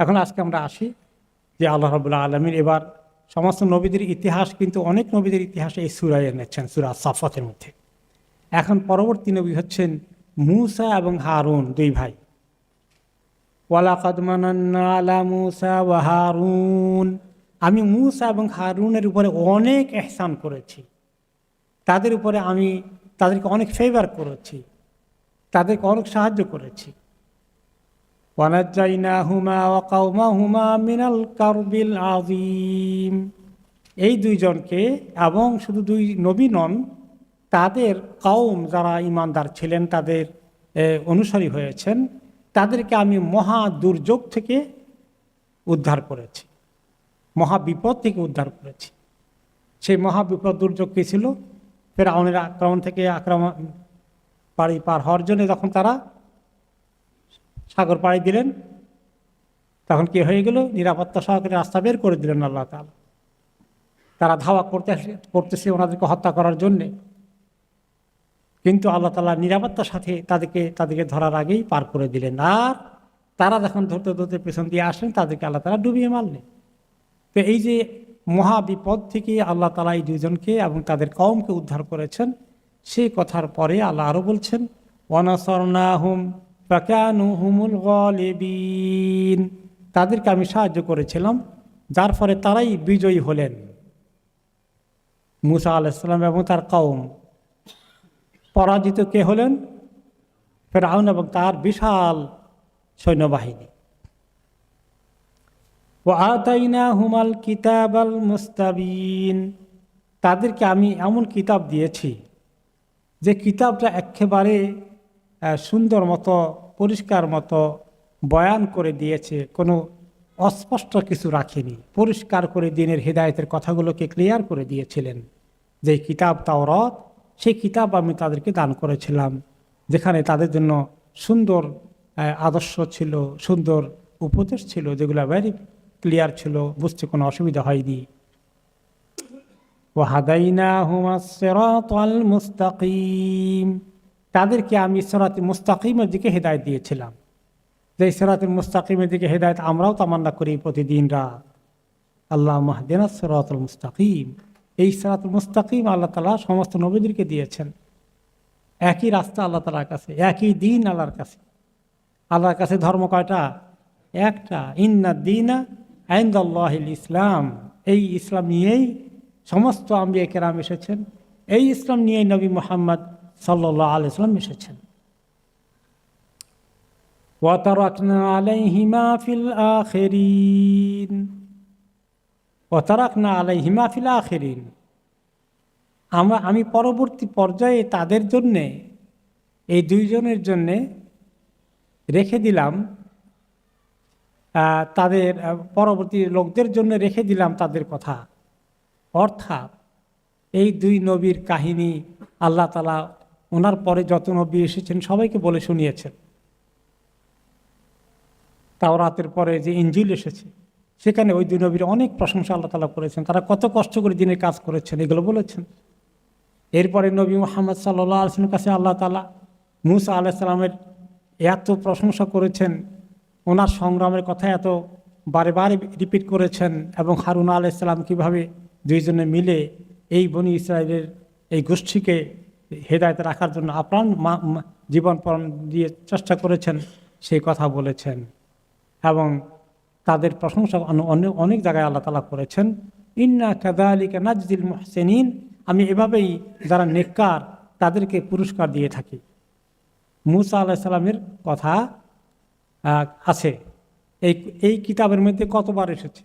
এখন আজকে আমরা আসি যে আল্লাহ রাব্বুল আলামিন এবার সমস্ত নবীদের ইতিহাস, কিন্তু অনেক নবীদের ইতিহাসে এই সূরায় এনেছেন, সূরা সাফাতের মধ্যে। এখন পরবর্তী নবী হচ্ছেন মূসা এবং হারুন, দুই ভাই। ওয়ালাকাদ মানান্না আলা মূসা ওয়া হারুন, আমি মূসা এবং হারুনের উপরে অনেক ইহসান করেছি, তাদের উপরে আমি তাদেরকে অনেক ফেভার করেছি, তাদেরকে অনেক সাহায্য করেছি। ওয়ানাজ্জাইনাহুমা ওয়া কাওমাহুমা মিনাল কারবিল আযীম, এই দুইজনকে, এবং শুধু দুই নবী নন, তাদের কওম যারা ঈমানদার ছিলেন, তাদের অনুসারী হয়েছেন, তাদেরকে আমি মহা দুর্যোগ থেকে উদ্ধার করেছি, মহা বিপদ থেকে উদ্ধার করেছি। সেই মহা বিপদ দুর্যোগ কী ছিল? ফিরআউনের আক্রমণ থেকে পাড়ি পার হওয়ার জন্য যখন তারা সাগর পাড়ি দিলেন, তখন কি হয়ে গেল? নিরাপত্তা সহকারে রাস্তা বের করে দিলেন আল্লাহ তাআলা। তারা ধাওয়া করতেছে ওনাদেরকে হত্যা করার জন্যে, কিন্তু আল্লাহ তাআলা নিরাপত্তার সাথে তাদেরকে ধরার আগেই পার করে দিলেন। আর তারা যখন ধরতে ধরতে পেছন দিয়ে আসলেন, তাদেরকে আল্লাহ তাআলা ডুবিয়ে মারলেন। তো এই যে মহা বিপদ থেকে আল্লাহ তাআলা এই দুইজনকে এবং তাদের কওমকে উদ্ধার করেছেন, সেই কথার পরে আল্লাহ আরও বলছেন, ওয়ানাসরনাহুম ফাকানু হুমুল গালিবিন, তাদেরকে আমি সাহায্য করেছিলাম, যার ফলে তারাই বিজয়ী হলেন। মূসা আলাইহিস সালাম এবং তার কওম। পরাজিত কে হলেন? ফিরআউন এবং তার বিশাল সৈন্যবাহিনী। ওয়া আতাইনাহুমাল কিতাবাল মুস্তাবিন, তাদেরকে আমি এমন কিতাব দিয়েছি যে কিতাবটা একেবারে সুন্দর মতো, পরিষ্কার মতো বয়ান করে দিয়েছে, কোনো অস্পষ্ট কিছু রাখেনি, পরিষ্কার করে দ্বীনের হিদায়াতের কথাগুলোকে ক্লিয়ার করে দিয়েছিলেন। যে কিতাব তাওরাত, সেই কিতাব আমি তাদেরকে দান করেছিলাম, যেখানে তাদের জন্য সুন্দর আদর্শ ছিল, সুন্দর উপদেশ ছিল, যেগুলো ভেরি ক্লিয়ার ছিল, বুঝতে কোনো অসুবিধা হয়নি। ওয়াহাদাইনাহুমাস সিরাতাল মুস্তাকিম, তাদেরকে আমি সিরাতে মুস্তাকিমের দিকে হেদায়েত দিয়েছিলাম। যে সিরাতে মুস্তাকিমের দিকে হেদায়েত আমরাও তামান্না করি প্রতিদিন রাত, আল্লাহুম্মা ইহদিনাস সিরাতাল মুস্তাকিম। এই সিরাতুল মুস্তাকিম আল্লাহ তাআলা সমস্ত নবীদেরকে দিয়েছেন। একই রাস্তা আল্লাহ তাআলার কাছে, একই দিন আল্লাহর কাছে। আল্লাহর কাছে ধর্ম কয়টা? একটা। ইন্নাদ দীনা ইনদাল্লাহিল ইসলাম, এই ইসলাম নিয়েই সমস্ত আম্বিয়া কেরাম এসেছেন, এই ইসলাম নিয়েই নবী মুহাম্মদ সাল্লাল্লাহু আলাইহি ওয়াসাল্লাম এসেছেন। ওয়া তারাকনা আলাইহিমা ফিল আখিরিন, ওয়া তারাকনা আলাইহিমা ফিল আখিরিন, আমি পরবর্তী পর্যায়ে তাদের জন্যে, এই দুইজনের জন্যে রেখে দিলাম, তাদের পরবর্তী লোকদের জন্য রেখে দিলাম তাদের কথা। অর্থাৎ এই দুই নবীর কাহিনী আল্লাহ তাআলা ওনার পরে যত নবী এসেছেন সবাইকে বলে শুনিয়েছেন। তাওরাতের পরে যে ইনজিল এসেছে, সেখানে ওই দুই নবীর অনেক প্রশংসা আল্লাহ তাআলা করেছেন, তারা কত কষ্ট করে দিনের কাজ করেছেন, এগুলো বলেছেন। এরপরে নবী মুহাম্মদ সাল্লাল্লাহু আলাইহি ওয়াসাল্লামের কাছে আল্লাহ তাআলা মূসা আলাইহিস সালামের এত প্রশংসা করেছেন, ওনার সংগ্রামের কথা এত বারে বারে রিপিট করেছেন, এবং হারুন আলাইহিস সালাম কীভাবে দুইজনে মিলে এই বনি ইসরায়েলের এই গোষ্ঠীকে হেদায়েতে রাখার জন্য আপ্রাণ জীবনপণ দিয়ে চেষ্টা করেছেন, সেই কথা বলেছেন। এবং তাদের প্রশংসা অনেক জায়গায় আল্লাহ তাআলা করেছেন। ইন্না কাযালিকা নাজজিল মুহসিনিন, আমি এভাবেই যারা নেককার তাদেরকে পুরস্কার দিয়ে থাকি। মূসা আলাইহিস সালামের কথা আছে এই কিতাবের মধ্যে কতবার এসেছে?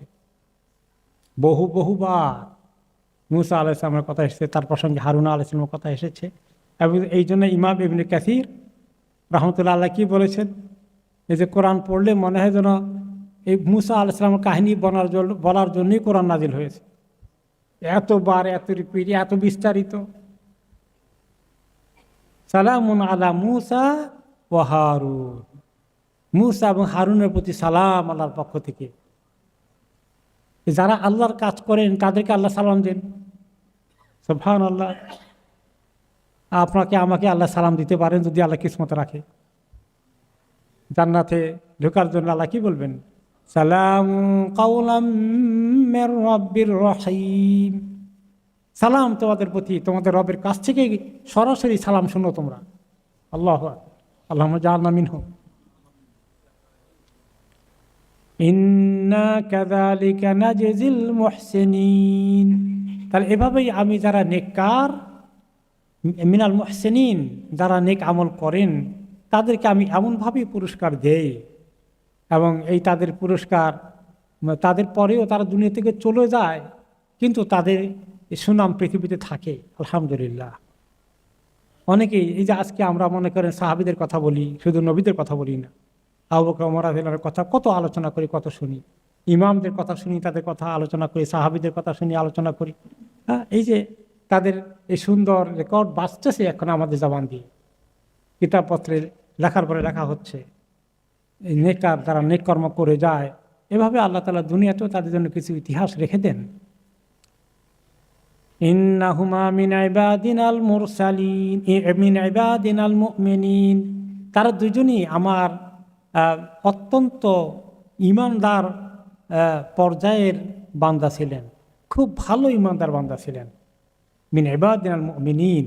বহুবার মূসা আলাইহিস সালামের কথা এসেছে, তার প্রসঙ্গে হারুন আলাইহিস সালামের কথা এসেছে। এবং এই জন্য ইমাম ইবনে কাসির রাহমাতুল্লাহ আলাইহি কি বলেছেন, এই যে কোরআন পড়লে মনে হয় যেন এই মূসা আলাইহিস সালামের কাহিনী বলার জন্যই কোরআন নাজিল হয়েছে। এতবার, এত রিপিট, এত বিস্তারিত। সালামুন আলা মূসা ওয়া হারুন, মূসা এবং হারুনের প্রতি সালাম আল্লাহর পক্ষ থেকে। যারা আল্লাহর কাজ করেন তাদেরকে আল্লাহ সালাম দেন। সুবহানাল্লাহ। আপনাকে আমাকে আল্লাহ সালাম দিতে পারেন যদি আল্লাহ কিসমত রাখে। জান্নাতে ঢোকার জন্য আল্লাহ কি বলবেন? সালামু কাওলাম মির রাব্বির রহিম। সালাম তোমাদের প্রতি, তোমাদের রবের কাছ থেকে সরাসরি সালাম শুনো তোমরা। আল্লাহু আকবার, আল্লাহুম্মা জাআলনা মিনহুম। ইন্না কাযালিকা নাজজিল মুহসিনিন। তাহলে এভাবেই আমি যারা নেককার, মিনাল মুহসিনিন, যারা নেক আমল করেন তাদেরকে আমি এমনভাবেই পুরস্কার দেই। এবং এই তাদের পুরস্কার, তাদের পরেও তারা দুনিয়া থেকে চলে যায়, কিন্তু তাদের সুনাম পৃথিবীতে থাকে আলহামদুলিল্লাহ। অনেকেই এই যে আজকে আমরা মনে করেন সাহাবীদের কথা বলি, শুধু নবীদের কথা বলি না, আবু বকর ওমর রাদিয়াল্লাহু কথা কত আলোচনা করি, কত শুনি, ইমামদের কথা শুনি, তাদের কথা আলোচনা করি, সাহাবীদের কথা শুনি, আলোচনা করি। হ্যাঁ, এই যে তাদের এই সুন্দর রেকর্ড বাঁচতেছে এখন আমাদের জবান দিয়ে, কিতাবপত্রে লেখার পরে লেখা হচ্ছে। এই নেককার যারা নেক কর্ম করে যায়, এভাবে আল্লাহ তাআলা দুনিয়াতেও তাদের জন্য কিছু ইতিহাস রেখে দেন। ইন্নাহুমা মিন ইবাদিনাল মুরসালিন মিন ইবাদিনাল মুমিনিন। তারা দুজনই আমার অত্যন্ত ঈমানদার পর্যায়ের বান্দা ছিলেন, খুব ভালো ঈমানদার বান্দা ছিলেন। মিন ইবাদিনাল মুমিনিন,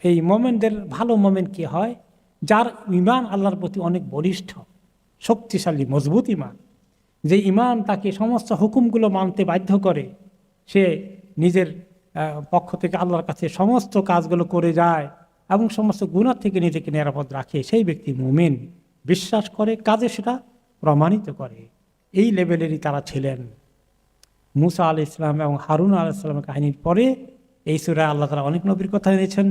এই মোমেনদের ভালো মোমেন কি হয়? যার ঈমান আল্লাহর প্রতি অনেক বলিষ্ঠ, শক্তিশালী, মজবুত ঈমান, যে ঈমান তাকে সমস্ত হুকুমগুলো মানতে বাধ্য করে, সে নিজের পক্ষ থেকে আল্লাহর কাছে সমস্ত কাজগুলো করে যায় এবং সমস্ত গুনাহ থেকে নিজেকে নিরাপদ রাখে, সেই ব্যক্তি মুমিন। বিশ্বাস করে, কাজে সেটা প্রমাণিত করে। এই লেভেলেরই তারা ছিলেন। মুসা আলাইহিস সালাম এবং হারুন আলাইহিস সালামের কাহিনীর পরে এই সূরায় আল্লাহ তাআলা অনেক নবীর কথা এনেছেন।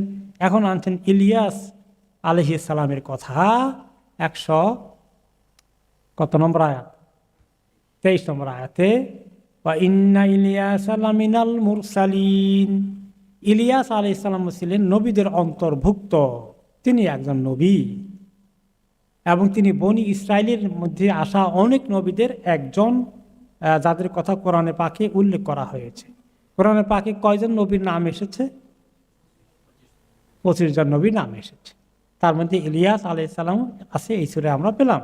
এখন আনছেন ইলিয়াস আলাইহিস সালামের কথা। 100 কত নম্বর আয়াত? 23 নম্বর আয়াতে ওয়া ইন্না ইলিয়াসা লামিনাল মুরসালিন। ইলিয়াস আলাইহিস সালাম ছিলেন নবীদের অন্তর্ভুক্ত, তিনি একজন নবী এবং তিনি বনি ইসরায়েলের মধ্যে আসা অনেক নবীদের একজন, যাদের কথা কোরআনে পাকে উল্লেখ করা হয়েছে। কোরআনে পাকে কয়জন নবীর নাম এসেছে? 25 জন নবীর নাম এসেছে, তার মধ্যে ইলিয়াস আলাইহিস সালাম আছে। এই সূরায় আমরা পেলাম।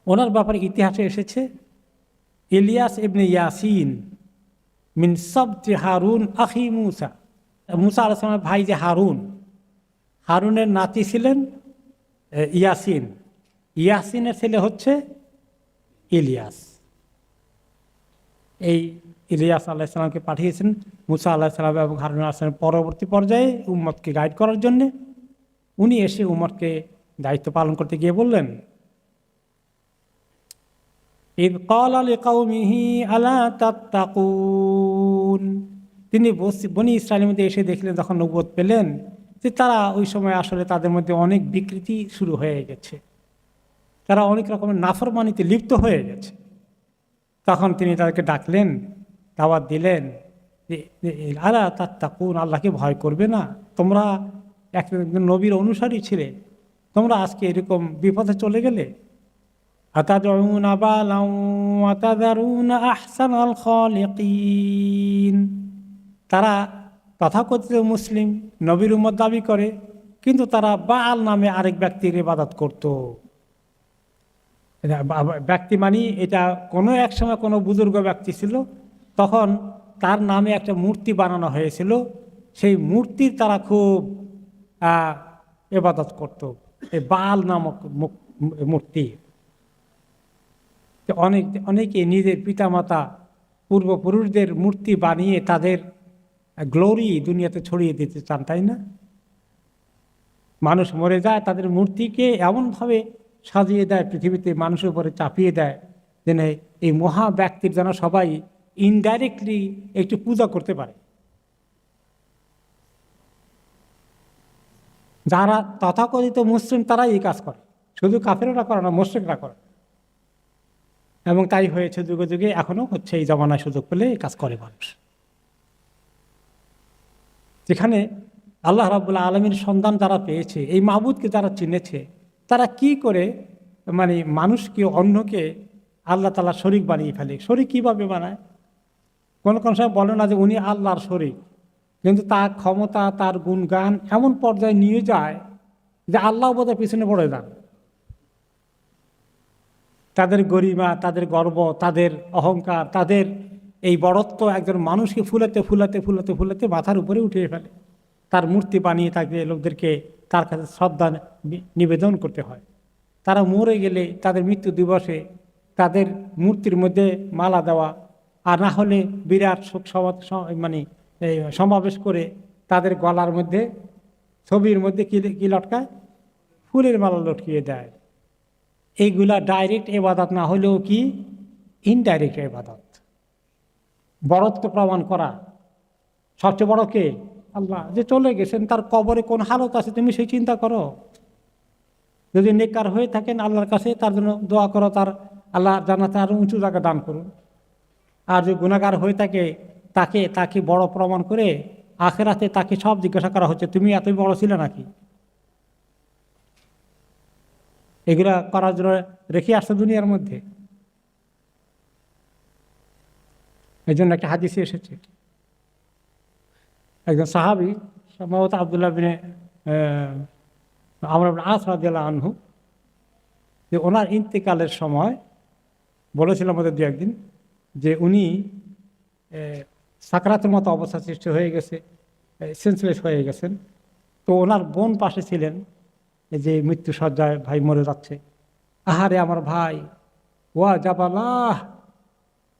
ওনার ব্যাপারে ইতিহাসে এসেছে ইলিয়াস ইবনে ইয়াসিন মিন সাবতি হারুন আখি মুসা। মুসা আলাইহিস সালামের ভাই যে হারুন, হারুনের নাতি ছিলেন ইয়াসিন, ইয়াসিনের ছেলে হচ্ছে ইলিয়াস। এই ইলিয়াস আলাইহিস সালামকে পাঠিয়েছেন মুসা আলাইহিস সালাম এবং হারুন আলাইহিস সালামের পরবর্তী পর্যায়ে উম্মতকে গাইড করার জন্যে। উনি এসে উম্মতকে দায়িত্ব পালন করতে গিয়ে বললেন, ইয ক্বালা লিকাওমিহি আলা তাত্তাকুন। তিনি বনি ইসরায়েলের মধ্যে এসে দেখলেন, যখন নবুয়ত পেলেন, যে তারা ওই সময় আসলে তাদের মধ্যে অনেক বিকৃতি শুরু হয়ে গেছে, তারা অনেক রকমের নাফরমানিতে লিপ্ত হয়ে গেছে। তখন তিনি তাদেরকে ডাকলেন, দাওয়াত দিলেন যে আলা তাত্তাকুন, আল্লাহকে ভয় করবে না? তোমরা একজন নবীর অনুসারী ছিলে, তোমরা আজকে এরকম বিপদে চলে গেলে। আতাদউনা বালাও ওয়া তাযারুনা আহসানাল খালিকিন। তারা তথাকথিত মুসলিম, নবীর উম্মত দাবি করে, কিন্তু তারা বাল নামে আরেক ব্যক্তির ইবাদত করত। ব্যক্তি মানি এটা কোনো এক সময় কোনো বুজুর্গ ব্যক্তি ছিল, তখন তার নামে একটা মূর্তি বানানো হয়েছিল, সেই মূর্তির তারা খুব ইবাদত করত, এই বাল নামক মূর্তি। অনেকে নিজের পিতামাতা পূর্বপুরুষদের মূর্তি বানিয়ে তাদের গ্লোরি দুনিয়াতে ছড়িয়ে দিতে চান, তাই না? মানুষ মরে যায়, তাদের মূর্তিকে এমনভাবে সাজিয়ে দেয়, পৃথিবীতে মানুষের উপরে চাপিয়ে দেয়, যেন এই মহা ব্যক্তির যেন সবাই ইনডাইরেক্টলি একটু পূজা করতে পারে। যারা তথাকথিত মুসলিম তারাই এই কাজ করে, শুধু কাফেররা করে না, মুশরিকরা করে। এবং তাই হয়েছে যুগে যুগে, এখনো হচ্ছে। এই জমানায় সুযোগ পেলে এই কাজ করে মানুষ। যেখানে আল্লাহ রাব্বুল আলামিনের সন্ধান যারা পেয়েছে, এই মাবুদকে যারা চিনেছে, তারা কি করে মানে মানুষকে, অন্যকে আল্লাহ তাআলা শরীক বানিয়ে ফেলে। শরীক কিভাবে বানায়? কোন কোন সময় বলে না যে উনি আল্লাহর শরীক, কিন্তু তার ক্ষমতা, তার গুণগান এমন পর্যায়ে নিয়ে যায় যে আল্লাহ বোধহয় পিছনে পড়ে যান। তাদের গরিমা, তাদের গর্ব, তাদের অহংকার, তাদের এই বড়ত্ব একজন মানুষকে ফুলাতে ফুলাতে ফুলাতে ফুলাতে মাথার উপরে উঠিয়ে ফেলে। তার মূর্তি বানিয়ে তাকে লোকদেরকে তার কাছে শ্রদ্ধা নিবেদন করতে হয়। তারা মরে গেলে তাদের মৃত্যু দিবসে তাদের মূর্তির মধ্যে মালা দেওয়া, আর না হলে বিরাট শোক মানে সমাবেশ করে তাদের গলার মধ্যে ছবির মধ্যে কি লটকায়, ফুলের মালা লটকিয়ে দেয়। এইগুলা ডাইরেক্ট এবাদত না হলেও কি ইনডাইরেক্ট এবাদত। বড়ত্ব প্রমাণ করা। সবচেয়ে বড় কে? আল্লাহ। যে চলে গেছেন তার কবরে কোন হালত আছে তুমি সেই চিন্তা করো। যদি নেককার হয়ে থাকেন আল্লাহর কাছে তার জন্য দোয়া করো, তার আল্লাহ জান্নাতে আরো উঁচু জায়গা দান করুন। আর যদি গুনাহগার হয়ে থাকে তাকে বড় প্রমাণ করে আখেরাতে তাকে সব জিজ্ঞাসা করা হচ্ছে তুমি এতই বড় ছিলে নাকি। এগুলা করার জন্য রেখে আসছে দুনিয়ার মধ্যে। এই জন্য একটা হাদিসে এসেছে, একজন সাহাবী সম্ভবত আব্দুল্লাহ বিন আমর ইবনে আস রাদিয়াল্লাহু আনহু, যে ওনার ইন্তেকালের সময় বলেছিলাম আমাদের দু একদিন যে উনি সাকরাতের মতো অবস্থা সৃষ্টি হয়ে গেছে, সেন্সলেস হয়ে গেছেন। তো ওনার বোন পাশে ছিলেন, যে মৃত্যু সজ্জায় ভাই মরে যাচ্ছে। আহারে আমার ভাই, ওয়া জাবালাহ,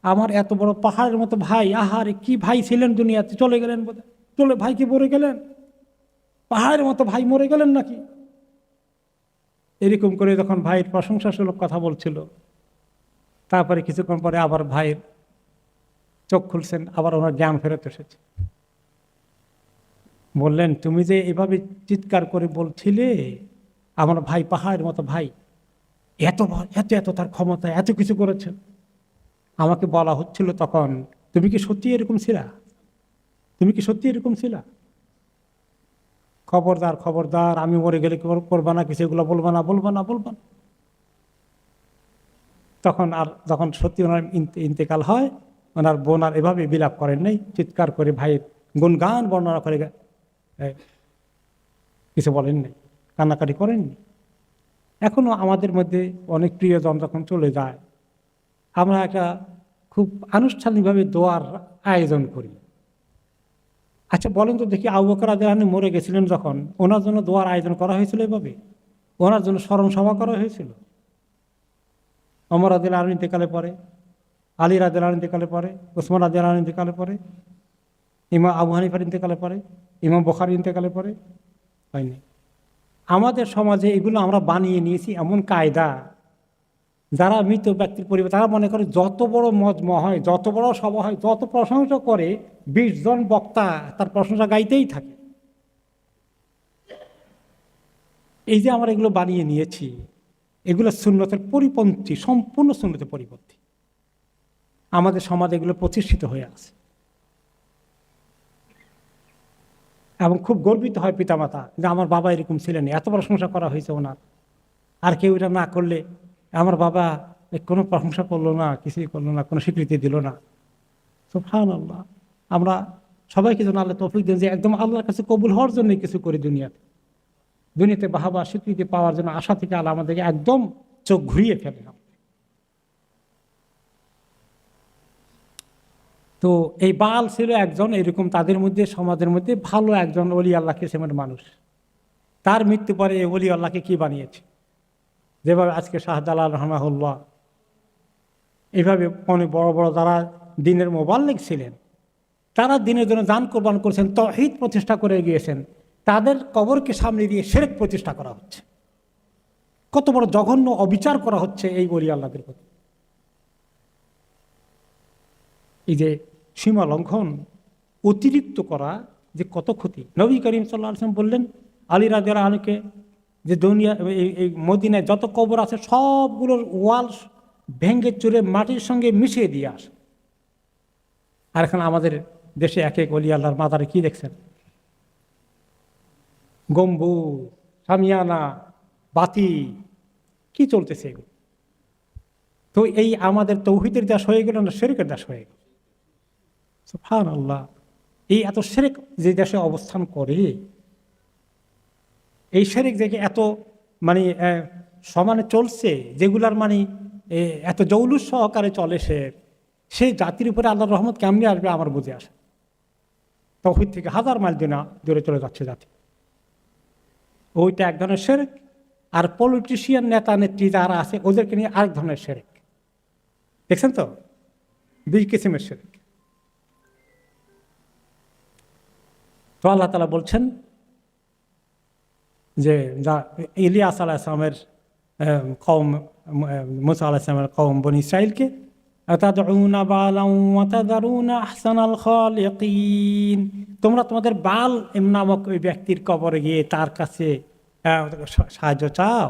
আমার এত বড় পাহাড়ের মতো ভাই, আহারে কি ভাই ছিলেন, দুনিয়াতে চলে গেলেন বোধহয়, চলে ভাই কি মরে গেলেন, পাহাড়ের মতো ভাই মরে গেলেন নাকি। এরকম করে যখন ভাইয়ের প্রশংসাসূলক কথা বলছিল, তারপরে কিছুক্ষণ পরে আবার ভাইয়ের চোখ খুলছেন, আবার ওনার জ্ঞান ফেরত এসেছে। বললেন তুমি যে এভাবে চিৎকার করে বলছিলে আমার ভাই পাহাড়ের মতো ভাই, এত এত এত তার ক্ষমতা, এত কিছু করেছেন, আমাকে বলা হচ্ছিল তখন তুমি কি সত্যি এরকম ছিলা, তুমি কি সত্যি এরকম ছিলা, খবরদার খবরদার, আমি মরে গেলে করবা না কিছু, এগুলো বলবা না বলবা না বলবা না। তখন আর যখন সত্যি ওনার ইন্তেকাল হয়, ওনার বোন আর এভাবে বিলাপ করেন নাই, চিৎকার করে ভাইয়ের গুণগান বর্ণনা করে কিছু বলেন নাই, কান্নাকাটি করেননি। এখনো আমাদের মধ্যে অনেক প্রিয়জন যখন চলে যায়, আমরা একটা খুব আনুষ্ঠানিকভাবে দোয়ার আয়োজন করি। আচ্ছা বলেন তো দেখি, আবু বকর রাদিয়াল্লাহু আনহু মরে গেছিলেন যখন, ওনার জন্য দোয়ার আয়োজন করা হয়েছিল এভাবে? ওনার জন্য স্মরণ সভা করা হয়েছিল? ওমর রাদিয়াল্লাহু আনহু ইন্তেকালে পরে, আলী রাদিয়াল্লাহু আনহু ইন্তেকালে পরে, ওসমান রাদিয়াল্লাহু আনহু ইন্তেকালে পরে, ইমাম আবু হানিফার ইন্তেকালে পরে, ইমাম বুখারী ইন্তেকালে পরে? হয়নি। আমাদের সমাজে এগুলো আমরা বানিয়ে নিয়েছি এমন কায়দা, যারা মৃত ব্যক্তির পরিবার তারা মনে করে যত বড় মজমা হয়, যত বড় সভা হয়, যত প্রশংসা করে, 20 জন বক্তা তার প্রশংসা গাইতেই থাকে। এই যে আমরা এগুলো বানিয়ে নিয়েছি, এগুলো সুন্নতের পরিপন্থী, সম্পূর্ণ সুন্নতের পরিপন্থী। আমাদের সমাজে এগুলো প্রতিষ্ঠিত হয়ে আছে এবং খুব গর্বিত হয় পিতামাতা যে আমার বাবা এরকম ছিলেন, এত প্রশংসা করা হয়েছে ওনার, আর কেউ এটা না করলে আমার বাবা কোনো প্রশংসা করলো না, কিছুই করলো না, কোনো স্বীকৃতি দিল না। সুবহানাল্লাহ। আমরা সবাইকে যেন আল্লাহ তৌফিক দেন যে একদম আল্লাহর কাছে কবুল হওয়ার জন্যই কিছু করি, দুনিয়াতে বাহাবা স্বীকৃতি পাওয়ার জন্য আশা থেকে আল্লাহ আমাদেরকে একদম চোখ ঘুরিয়ে ফেলে না। তো এই বাল ছিল একজন এরকম, তাদের মধ্যে সমাজের মধ্যে ভালো একজন ওলি আল্লাহ কিসেমের মানুষ। তার মৃত্যু পরে এই ওলি আল্লাহকে কি বানিয়েছে, যেভাবে আজকে শাহজালাল রহমাহুল্লাহ, এইভাবে অনেক বড় বড় যারা দিনের মোবাল্লিগ ছিলেন, তারা দিনের জন্য জান কোরবান করেছেন, তাওহীদ প্রতিষ্ঠা করে গিয়েছেন, তাদের কবরকে সামনে দিয়ে শিরক প্রতিষ্ঠা করা হচ্ছে। কত বড় জঘন্য অবিচার করা হচ্ছে এই ওলি আল্লাহদের প্রতি। এই যে সীমা লঙ্ঘন, অতিরিক্ত করা যে কত ক্ষতি। নবী করিম সাল্লাল্লাহু আলাইহি ওয়াসাল্লাম বললেন আলী রাদিয়াল্লাহু আনহুকে যে দুনিয়া এই মদিনায় যত কবর আছে সবগুলোর ওয়াল ভেঙে চুরে মাটির সঙ্গে মিশিয়ে দিয়ে আসে। আর এখন আমাদের দেশে এক এক ওলি আল্লাহর মাজারে কি দেখছেন, গম্বুজ, সামিয়ানা, বাতি, কি চলতেছে এগুলো। তো এই আমাদের তৌহিদের দেশ হয়ে গেল না শিরকের দেশ হয়ে গেল। সুবহানাল্লাহ। এই এত শিরক যে দেশে অবস্থান করে, এই শিরক যে এত মানে সমানে চলছে, যেগুলার মানে এত জৌলুস সহকারে চলে সেই জাতির উপরে আল্লাহর রহমত কেমনি আসবে আমার বুঝে আসে। তৌহিদ থেকে হাজার মাইল দূরে চলে যাচ্ছে জাতি। ওইটা এক ধরনের শিরক। আর পলিটিশিয়ান নেতা নেত্রী যারা আছে ওদেরকে নিয়ে আরেক ধরনের শিরক। দেখছেন তো, 2 কিসিমের শিরক। তো আল্লাহ তাআলা বলছেন যে ইলিয়াস আলাইহিস সালামের কওম, মুসা আলাইহিস সালামের কওম বনি ইসরাইলকে, আতাদউনা বালাম ওয়া তাযারুনা আহসানাল খালিকিন, তোমরা তোমাদের বাল নামক ওই ব্যক্তির কবরে গিয়ে তার কাছে সাহায্য চাও,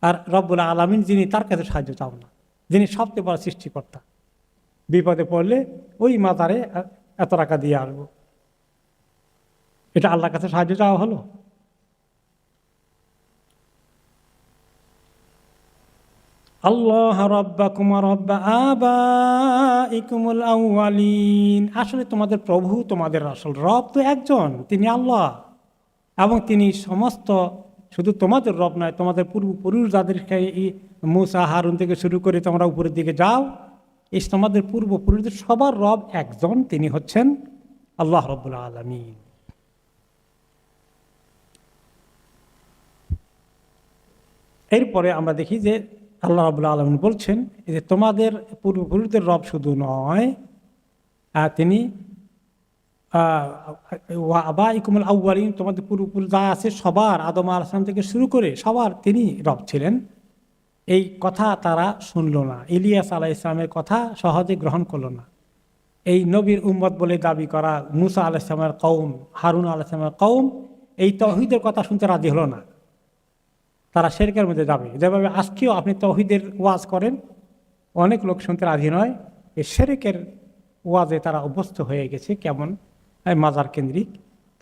আর রব্বুল আলামিন যিনি, তার কাছে সাহায্য চাও না, যিনি সবচেয়ে বড় সৃষ্টিকর্তা। বিপদে পড়লে ওই মাজারে এত টাকা দিয়ে আসবো, এটা আল্লাহর কাছে সাহায্য চাওয়া হলো? আল্লাহ রাব্বাকুম ওয়া রাব্বা আবাইকুমুল আউয়ালিন, আসলে তোমাদের প্রভু, তোমাদের আসল রব তো একজন, তিনি আল্লাহ। এবং তিনি সমস্ত, শুধু তোমাদের রব নয়, তোমাদের পূর্বপুরুষ যাদেরকে মুসা হারুন থেকে শুরু করে তোমরা উপরের দিকে যাও, এই তোমাদের পূর্বপুরুষদের সবার রব একজন, তিনি হচ্ছেন আল্লাহ রাব্বুল আলামিন। এরপরে আমরা দেখি যে আল্লাহ রাব্বুল আলামিন বলছেন যে তোমাদের পূর্বপুরুষদের রব শুধু নয়, তিনি আবাইকুমুল আউয়ালিন, তোমাদের পূর্বপুরুষ যা আছে সবার, আদম আলাইহিস সালাম থেকে শুরু করে সবার তিনি রব ছিলেন। এই কথা তারা শুনল না, ইলিয়াস আলাইহিস সালামের কথা সহজে গ্রহণ করল না। এই নবীর উম্মত বলে দাবি করা মুসা আলাইহিস সালামের কওম, হারুন আলাইহিস সালামের কওম এই তাওহীদের কথা শুনতে রাজি হলো না। তারা শিরকের মধ্যে যাবে। যেভাবে আজকেও আপনি তাওহীদের ওয়াজ করেন, অনেক লোক শুনতে রাজি নয়। এই শিরকের ওয়াজে তারা অভ্যস্ত হয়ে গেছে, কেমন মাজার কেন্দ্রিক।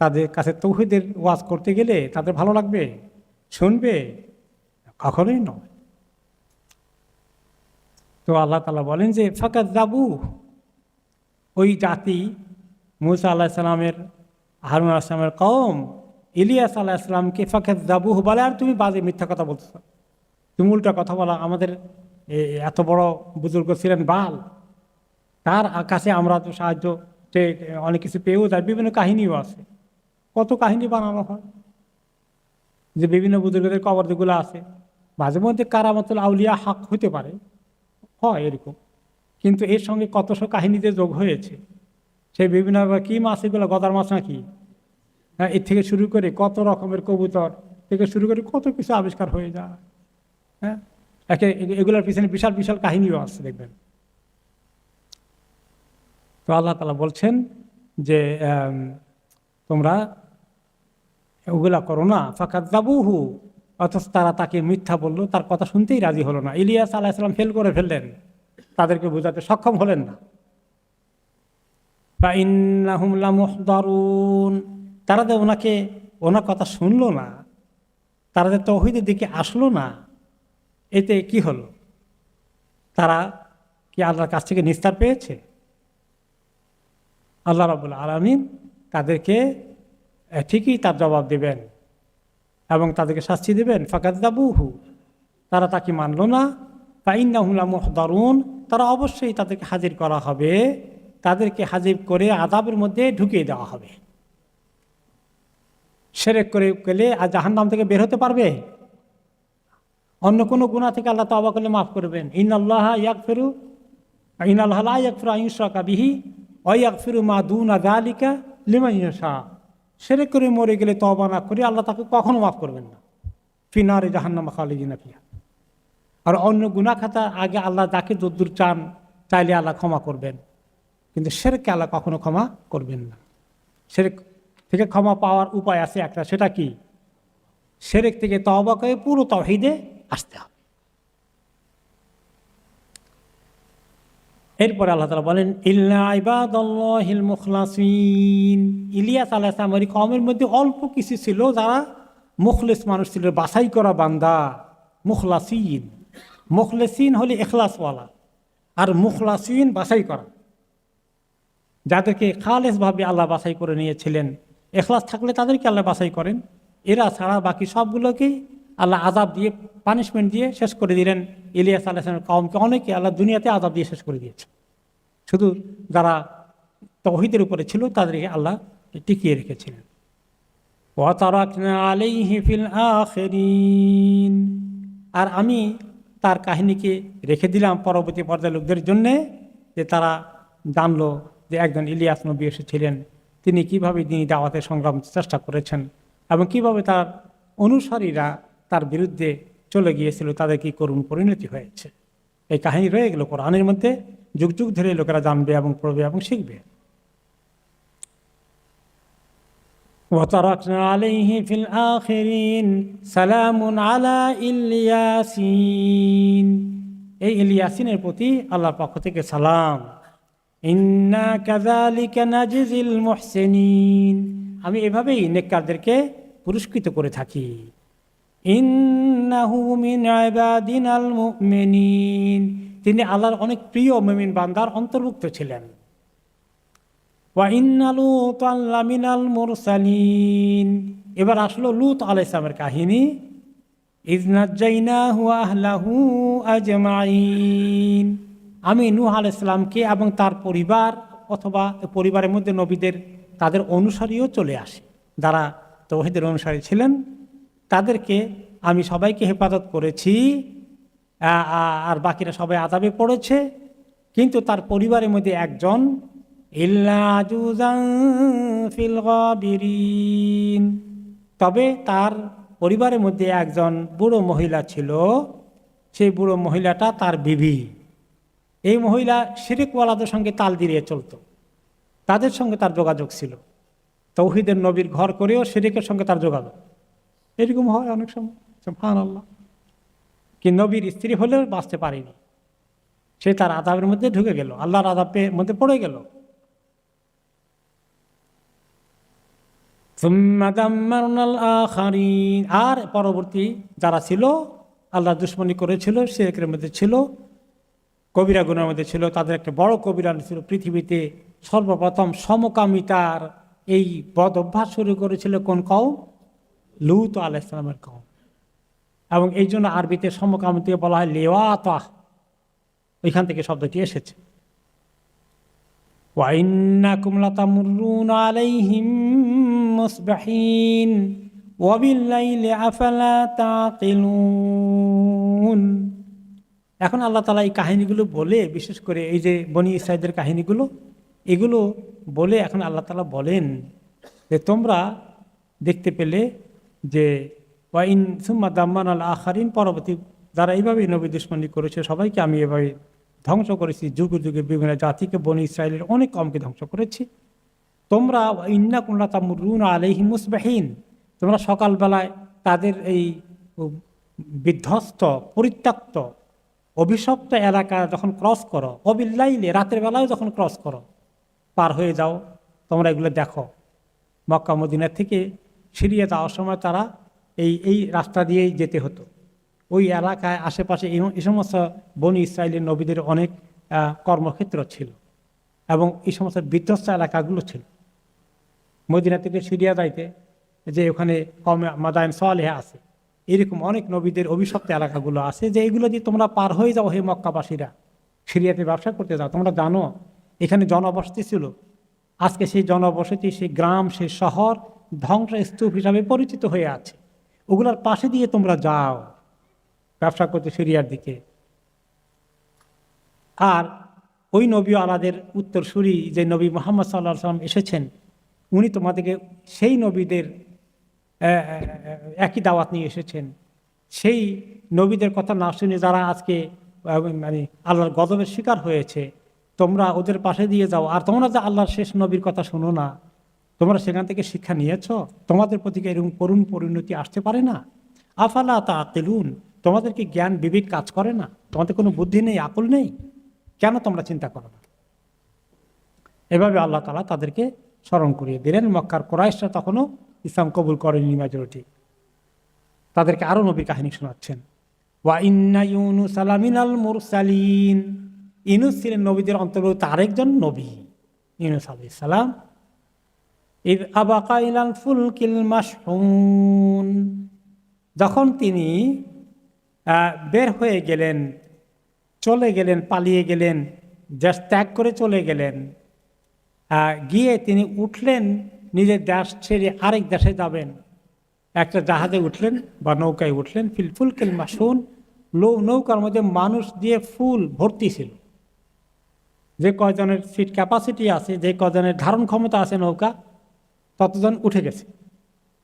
তাদের কাছে তাওহীদের ওয়াজ করতে গেলে তাদের ভালো লাগবে, শুনবে? কখনোই নয়। তো আল্লাহ তাআলা বলেন যে ফাকাযযাবু, ওই জাতি মুসা আলাইহিস সালামের, হারুন আলাইহিস সালামের কওম ইলিয়াস আলাইহিস সালামকে ফাকাযযাবু বলে, আর তুমি বাজে মিথ্যা কথা বলছো, তুমি উল্টা কথা বলা। আমাদের এত বড় বুজুর্গ ছিলেন বাল, তার কাছে আমরা তো সাহায্য অনেক কিছু পেয়েও যায়। বিভিন্ন কাহিনীও আছে, কত কাহিনী বানানো হয় যে বিভিন্ন বুজুর্গদের কবর যেগুলো আছে, মাঝে মধ্যে কারামাতুল আউলিয়া হক হতে পারে, হয় এরকম, কিন্তু এর সঙ্গে কতশো কাহিনীতে যোগ হয়েছে। সেই বিভিন্ন কি মাছ, এগুলো গদার মাছ নাকি, এর থেকে শুরু করে কত রকমের কবুতর থেকে শুরু করে কত কিছু আবিষ্কার হয়ে যায়। হ্যাঁ, এগুলোর পিছনে বিশাল বিশাল কাহিনীও আছে, দেখবেন। তো আল্লাহ তাআলা বলছেন যে তোমরা ওগুলা করো না। ফাকাযযাবুহু, অথচ তারা তাকে মিথ্যা বললো, তার কথা শুনতেই রাজি হলো না। ইলিয়াস আলাইহিস সালাম ফেল করে ফেললেন, তাদেরকে বোঝাতে সক্ষম হলেন না। ফাইন্নাহুম লামুহদারুন, তারা যে ওনার কথা শুনলো না, তারা যে তাওহীদের দিকে আসলো না, এতে কি হলো? তারা কি আল্লাহর কাছ থেকে নিস্তার পেয়েছে? আল্লাহ রাব্বুল আলামিন তাদেরকে ঠিকই তার জবাব দেবেন এবং তাদেরকে শাস্তি দেবেন। ফাকাযযাবুহু, তারা তাকে মানল না। ফাইন্নাহুম লামুহদারুন, তারা অবশ্যই তাদেরকে হাজির করা হবে, তাদেরকে হাজির করে আযাবের মধ্যে ঢুকিয়ে দেওয়া হবে। শিরক করে গেলে আর জাহান্নাম থেকে বের হতে পারবে? অন্য কোনো গুনাহ থেকে আল্লাহ তওবা করলে মাফ করবেন। ইন্নাল্লাহা ইয়াগফিরু লা ইয়াগফিরু আন ইউশরাকা বিহি ওয়া ইয়াগফিরু মা দুনা যালিকা লিমান ইয়াশা। শিরক করে মরে গেলে তওবা না করে আল্লাহ তাকে কখনো মাফ করবেন না। ফি নারি জাহান্নাম খালিদিনা ফিহা। আর অন্য গুনাহ খাতা আগে আল্লাহ যাকে যদ্দূর চান চাইলে আল্লাহ ক্ষমা করবেন, কিন্তু শিরককে আল্লাহ কখনো ক্ষমা করবেন না। শিরক থেকে ক্ষমা পাওয়ার উপায় আছে একটা, সেটা কি? শিরক থেকে তওবা করে পুরো তাওহীদে আসতে হবে। এরপরে আল্লাহ তাআলা বলেন ইল্লা ইবাদাল্লাহিল মুখলাসিন, ইলিয়াস আলাইহিস সালামের কওমের মধ্যে অল্প কিছু ছিল যারা মুখলিস মানুষ ছিল, বাছাই করা বান্দা। মুখলাসিন, মুখলিসিন হলে ইখলাসওয়ালা, আর মুখলাসিন বাছাই করা, যাদেরকে খালেসভাবে আল্লাহ বাছাই করে নিয়েছিলেন। ইখলাস থাকলে তাদেরকে আল্লাহ বাছাই করেন, এরা ছাড়া বাকি সবগুলোকেই আল্লাহ আযাব দিয়ে, পানিশমেন্ট দিয়ে শেষ করে দিলেন ইলিয়াস আলাইহিস সালামের কওমকে। অনেকে আল্লাহ দুনিয়াতে আযাব দিয়ে শেষ করে দিয়েছে। শুধু যারা তাওহীদের উপরে ছিল তাদেরকে আল্লাহ টিকিয়ে রেখেছিলেন। ওয়া তারাকনা আলাইহি ফিল আখিরিন, আর আমি তার কাহিনীকে রেখে দিলাম পরবর্তী পর্যায়ের লোকদের জন্যে, যে তারা জানলো যে একজন ইলিয়াস নবী এসেছিলেন, তিনি কিভাবে দিনী দাওয়াতের সংগ্রাম চেষ্টা করেছেন এবং কিভাবে তার অনুসারীরা তার বিরুদ্ধে চলে গিয়েছিল, তাদের কি করুণ পরিণতি হয়েছে। এই কাহিনী রয়ে গেল কোরআনের মধ্যে, যুগ যুগ ধরে লোকেরা জানবে এবং পড়বে এবং শিখবে। وتركنا عليه في الآخرين سلام على ইলিয়াসিন। এই ইলিয়াসিনের প্রতি আল্লাহর পক্ষ থেকে সালাম। ইন্না কাযালিকা নাজিজিল মুহসিনিন, আমি এভাবেই নেককারদেরকে পুরস্কৃত করে থাকি। ইন্নাহু মিন ইবাদিনাল মুমিনিন, তিনি আল্লাহর অনেক প্রিয় মুমিন বান্দার অন্তর্ভুক্ত ছিলেন। ওয়া ইন্না লূতান লামিনাল মুরসালিন, এবার আসলো লূত আলাইহিস সালামের কাহিনী। ইয নাজ্জাইনাহু ওয়া আহলাহু আজমাইন, আমি নূহ আলাইহিস সালামকে এবং তার পরিবার অথবা পরিবারের মধ্যে নবীদের তাদের অনুসারীও চলে আসে, যারা তাওহীদের অনুসারী ছিলেন তাদেরকে আমি সবাইকে হেফাজত করেছি, আর বাকিরা সবাই আযাবে পড়েছে। কিন্তু তার পরিবারের মধ্যে একজন, ইল্লা আজুজান ফিল গাবিরিন, তবে তার পরিবারের মধ্যে একজন বুড়ো মহিলা ছিল, সেই বুড়ো মহিলাটা তার বিবি। এই মহিলা শিরকওয়ালাদের সঙ্গে তাল দিয়ে চলত, তাদের সঙ্গে তার যোগাযোগ ছিল। তাওহীদের নবীর ঘর করেও শিরকের সঙ্গে তার যোগাযোগ, এরকম হয় অনেক সময়, সুবহানাল্লাহ। কি নবীর স্ত্রী হলেও বাঁচতে পারেনি, সে তার আযাবের মধ্যে ঢুকে গেল, আল্লাহর আযাবের মধ্যে পড়ে গেল। সুম্মা দাম্মারনাল আখারিন, আর পরবর্তী যারা ছিল আল্লাহ দুশমনী করেছিল, শিরকের মধ্যে ছিল, কবিরা গুনাহের মধ্যে ছিল, তাদের একটা বড় কবিরা ছিল। পৃথিবীতে সর্বপ্রথম সমকামিতার এই বদ অভ্যাস শুরু করেছিল কোন কওম? লূত আলাইহিস সালামের কওম। এবং এই জন্য আরবিতে সমকামিতাকে বলা হয় লিওয়াতাহ, ওইখান থেকে শব্দটি এসেছে। ওয়া ইন্নাকুম লাতামুররুনা আলাইহিম মুসবিহিন ওয়া বিল-লাইলি আফালা তাকিলুন। এখন আল্লাহ তাআলা এই কাহিনীগুলো বলে, বিশেষ করে এই যে বনি ইসরাঈলের কাহিনীগুলো, এগুলো বলে এখন আল্লাহ তাআলা বলেন যে তোমরা দেখতে পেলে যে ওয়া ইন সুম্মা দাম্মারনাল আখারিন, পরবর্তী যারা এইভাবেই নবী দুশমনী করেছে সবাইকে আমি এভাবে ধ্বংস করেছি, যুগে যুগে বিভিন্ন জাতিকে, বনি ইসরাঈলের অনেক কমকে ধ্বংস করেছি। তোমরা ইন্নাকুম লাতামুররুনা আলাইহিম মুসবিহিন, তোমরা সকালবেলায় তাদের এই বিধ্বস্ত, পরিত্যক্ত, অভিশপ্ত এলাকা যখন ক্রস করো, অবিল্লাইলে রাতের বেলায় যখন ক্রস করো, পার হয়ে যাও, তোমরা এগুলো দেখো। মক্কা মদিনা থেকে সিরিয়া যাওয়ার সময় তারা এই রাস্তা দিয়েই যেতে হতো। ওই এলাকায় আশেপাশে এই সমস্ত বনি ইসরাঈলের নবীদের অনেক কর্মক্ষেত্র ছিল এবং এই সমস্ত বিধ্বস্ত এলাকাগুলো ছিল। মদিনা থেকে সিরিয়া যাইতে যে ওখানে কমে মাদায়েন সালেহা আছে, এরকম অনেক নবীদের অভিশপ্ত এলাকাগুলো আছে, যে এগুলো দিয়ে তোমরা পার হয়ে যাও হে মক্কাবাসীরা, সিরিয়াতে ব্যবসা করতে যাও। তোমরা জানো এখানে জনবসতি ছিল, আজকে সেই জনবসতি, সেই গ্রাম, সেই শহর ধ্বংসস্তূপ হিসাবে পরিচিত হয়ে আছে। ওগুলোর পাশে দিয়ে তোমরা যাও ব্যবসা করতে সিরিয়ার দিকে। আর ওই নবী আলাদের উত্তরসূরি যে নবী মুহাম্মদ সাল্লাল্লাহু আলাইহি ওয়াসাল্লাম এসেছেন, উনি তোমাদেরকে সেই নবীদের একই দাওয়াত নিয়ে এসেছেন। সেই নবীদের কথা না শুনে যারা আজকে মানে আল্লাহর গজবের শিকার হয়েছে, তোমরা ওদের পাশে দিয়ে যাও। আর তোমরা যে আল্লাহর শেষ নবীর কথা শোনো না, তোমরা সেখান থেকে শিক্ষা নিয়েছো, তোমাদের প্রতি এরকম করুণ পরিণতি আসতে পারে না? আফালা তাকিলুন, তোমাদের কি জ্ঞান বিবেক কাজ করে না? তোমাদের কোনো বুদ্ধি নেই, আকল নেই? কেন তোমরা চিন্তা করো না? এভাবে আল্লাহ তাআলা তাদেরকে স্মরণ করিয়ে দিলেন। মক্কার কুরাইশরা তখনও ইসলাম কবুল করেনি মেজরিটি, তাদেরকে আরো নবীর কাহিনী শোনাচ্ছেন। ওয়া ইন্না ইউনুস লামিনাল মুরসালিন, ইউনুস ছিলেন নবীদের অন্তর্ভুক্ত আরেকজন নবী। ইউনুস আলাইহিস সালাম ইয আবাকা ইলাল ফুলকিল মাশহুন, যখন তিনি বের হয়ে গেলেন, চলে গেলেন, পালিয়ে গেলেন, দেশ ত্যাগ করে চলে গেলেন, গিয়ে তিনি উঠলেন, নিজের দেশ ছেড়ে আরেক দেশে যাবেন। একটা জাহাজে উঠলেন বা নৌকায় উঠলেন, ফুলকিল মাসুন, নৌকার মধ্যে মানুষ দিয়ে ফুল ভর্তি ছিল। যে কয়জনের সিট ক্যাপাসিটি আছে, যে কয়জনের ধারণ ক্ষমতা আছে নৌকা, ততজন উঠে গেছে।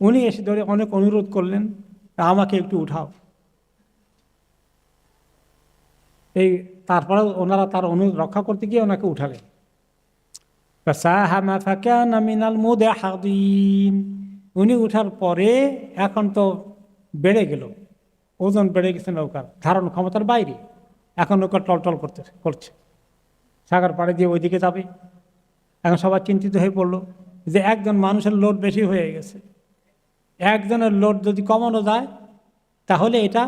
উনি এসে ধরে অনেক অনুরোধ করলেন, আমাকে একটু উঠাও। এই তারপরে ওনারা তার অনুরোধ রক্ষা করতে গিয়ে ওনাকে উঠালেন। উনি উঠার পরে এখন তো বেড়ে গেল, ওজন বেড়ে গেছে, নৌকার ধারণ ক্ষমতার বাইরে। এখন নৌকা টলটল করছে, সাগর পাড়ে দিয়ে ওইদিকে যাবে। এখন সবাই চিন্তিত হয়ে পড়লো যে একজন মানুষের লোড বেশি হয়ে গেছে, একজনের লোড যদি কমানো যায় তাহলে এটা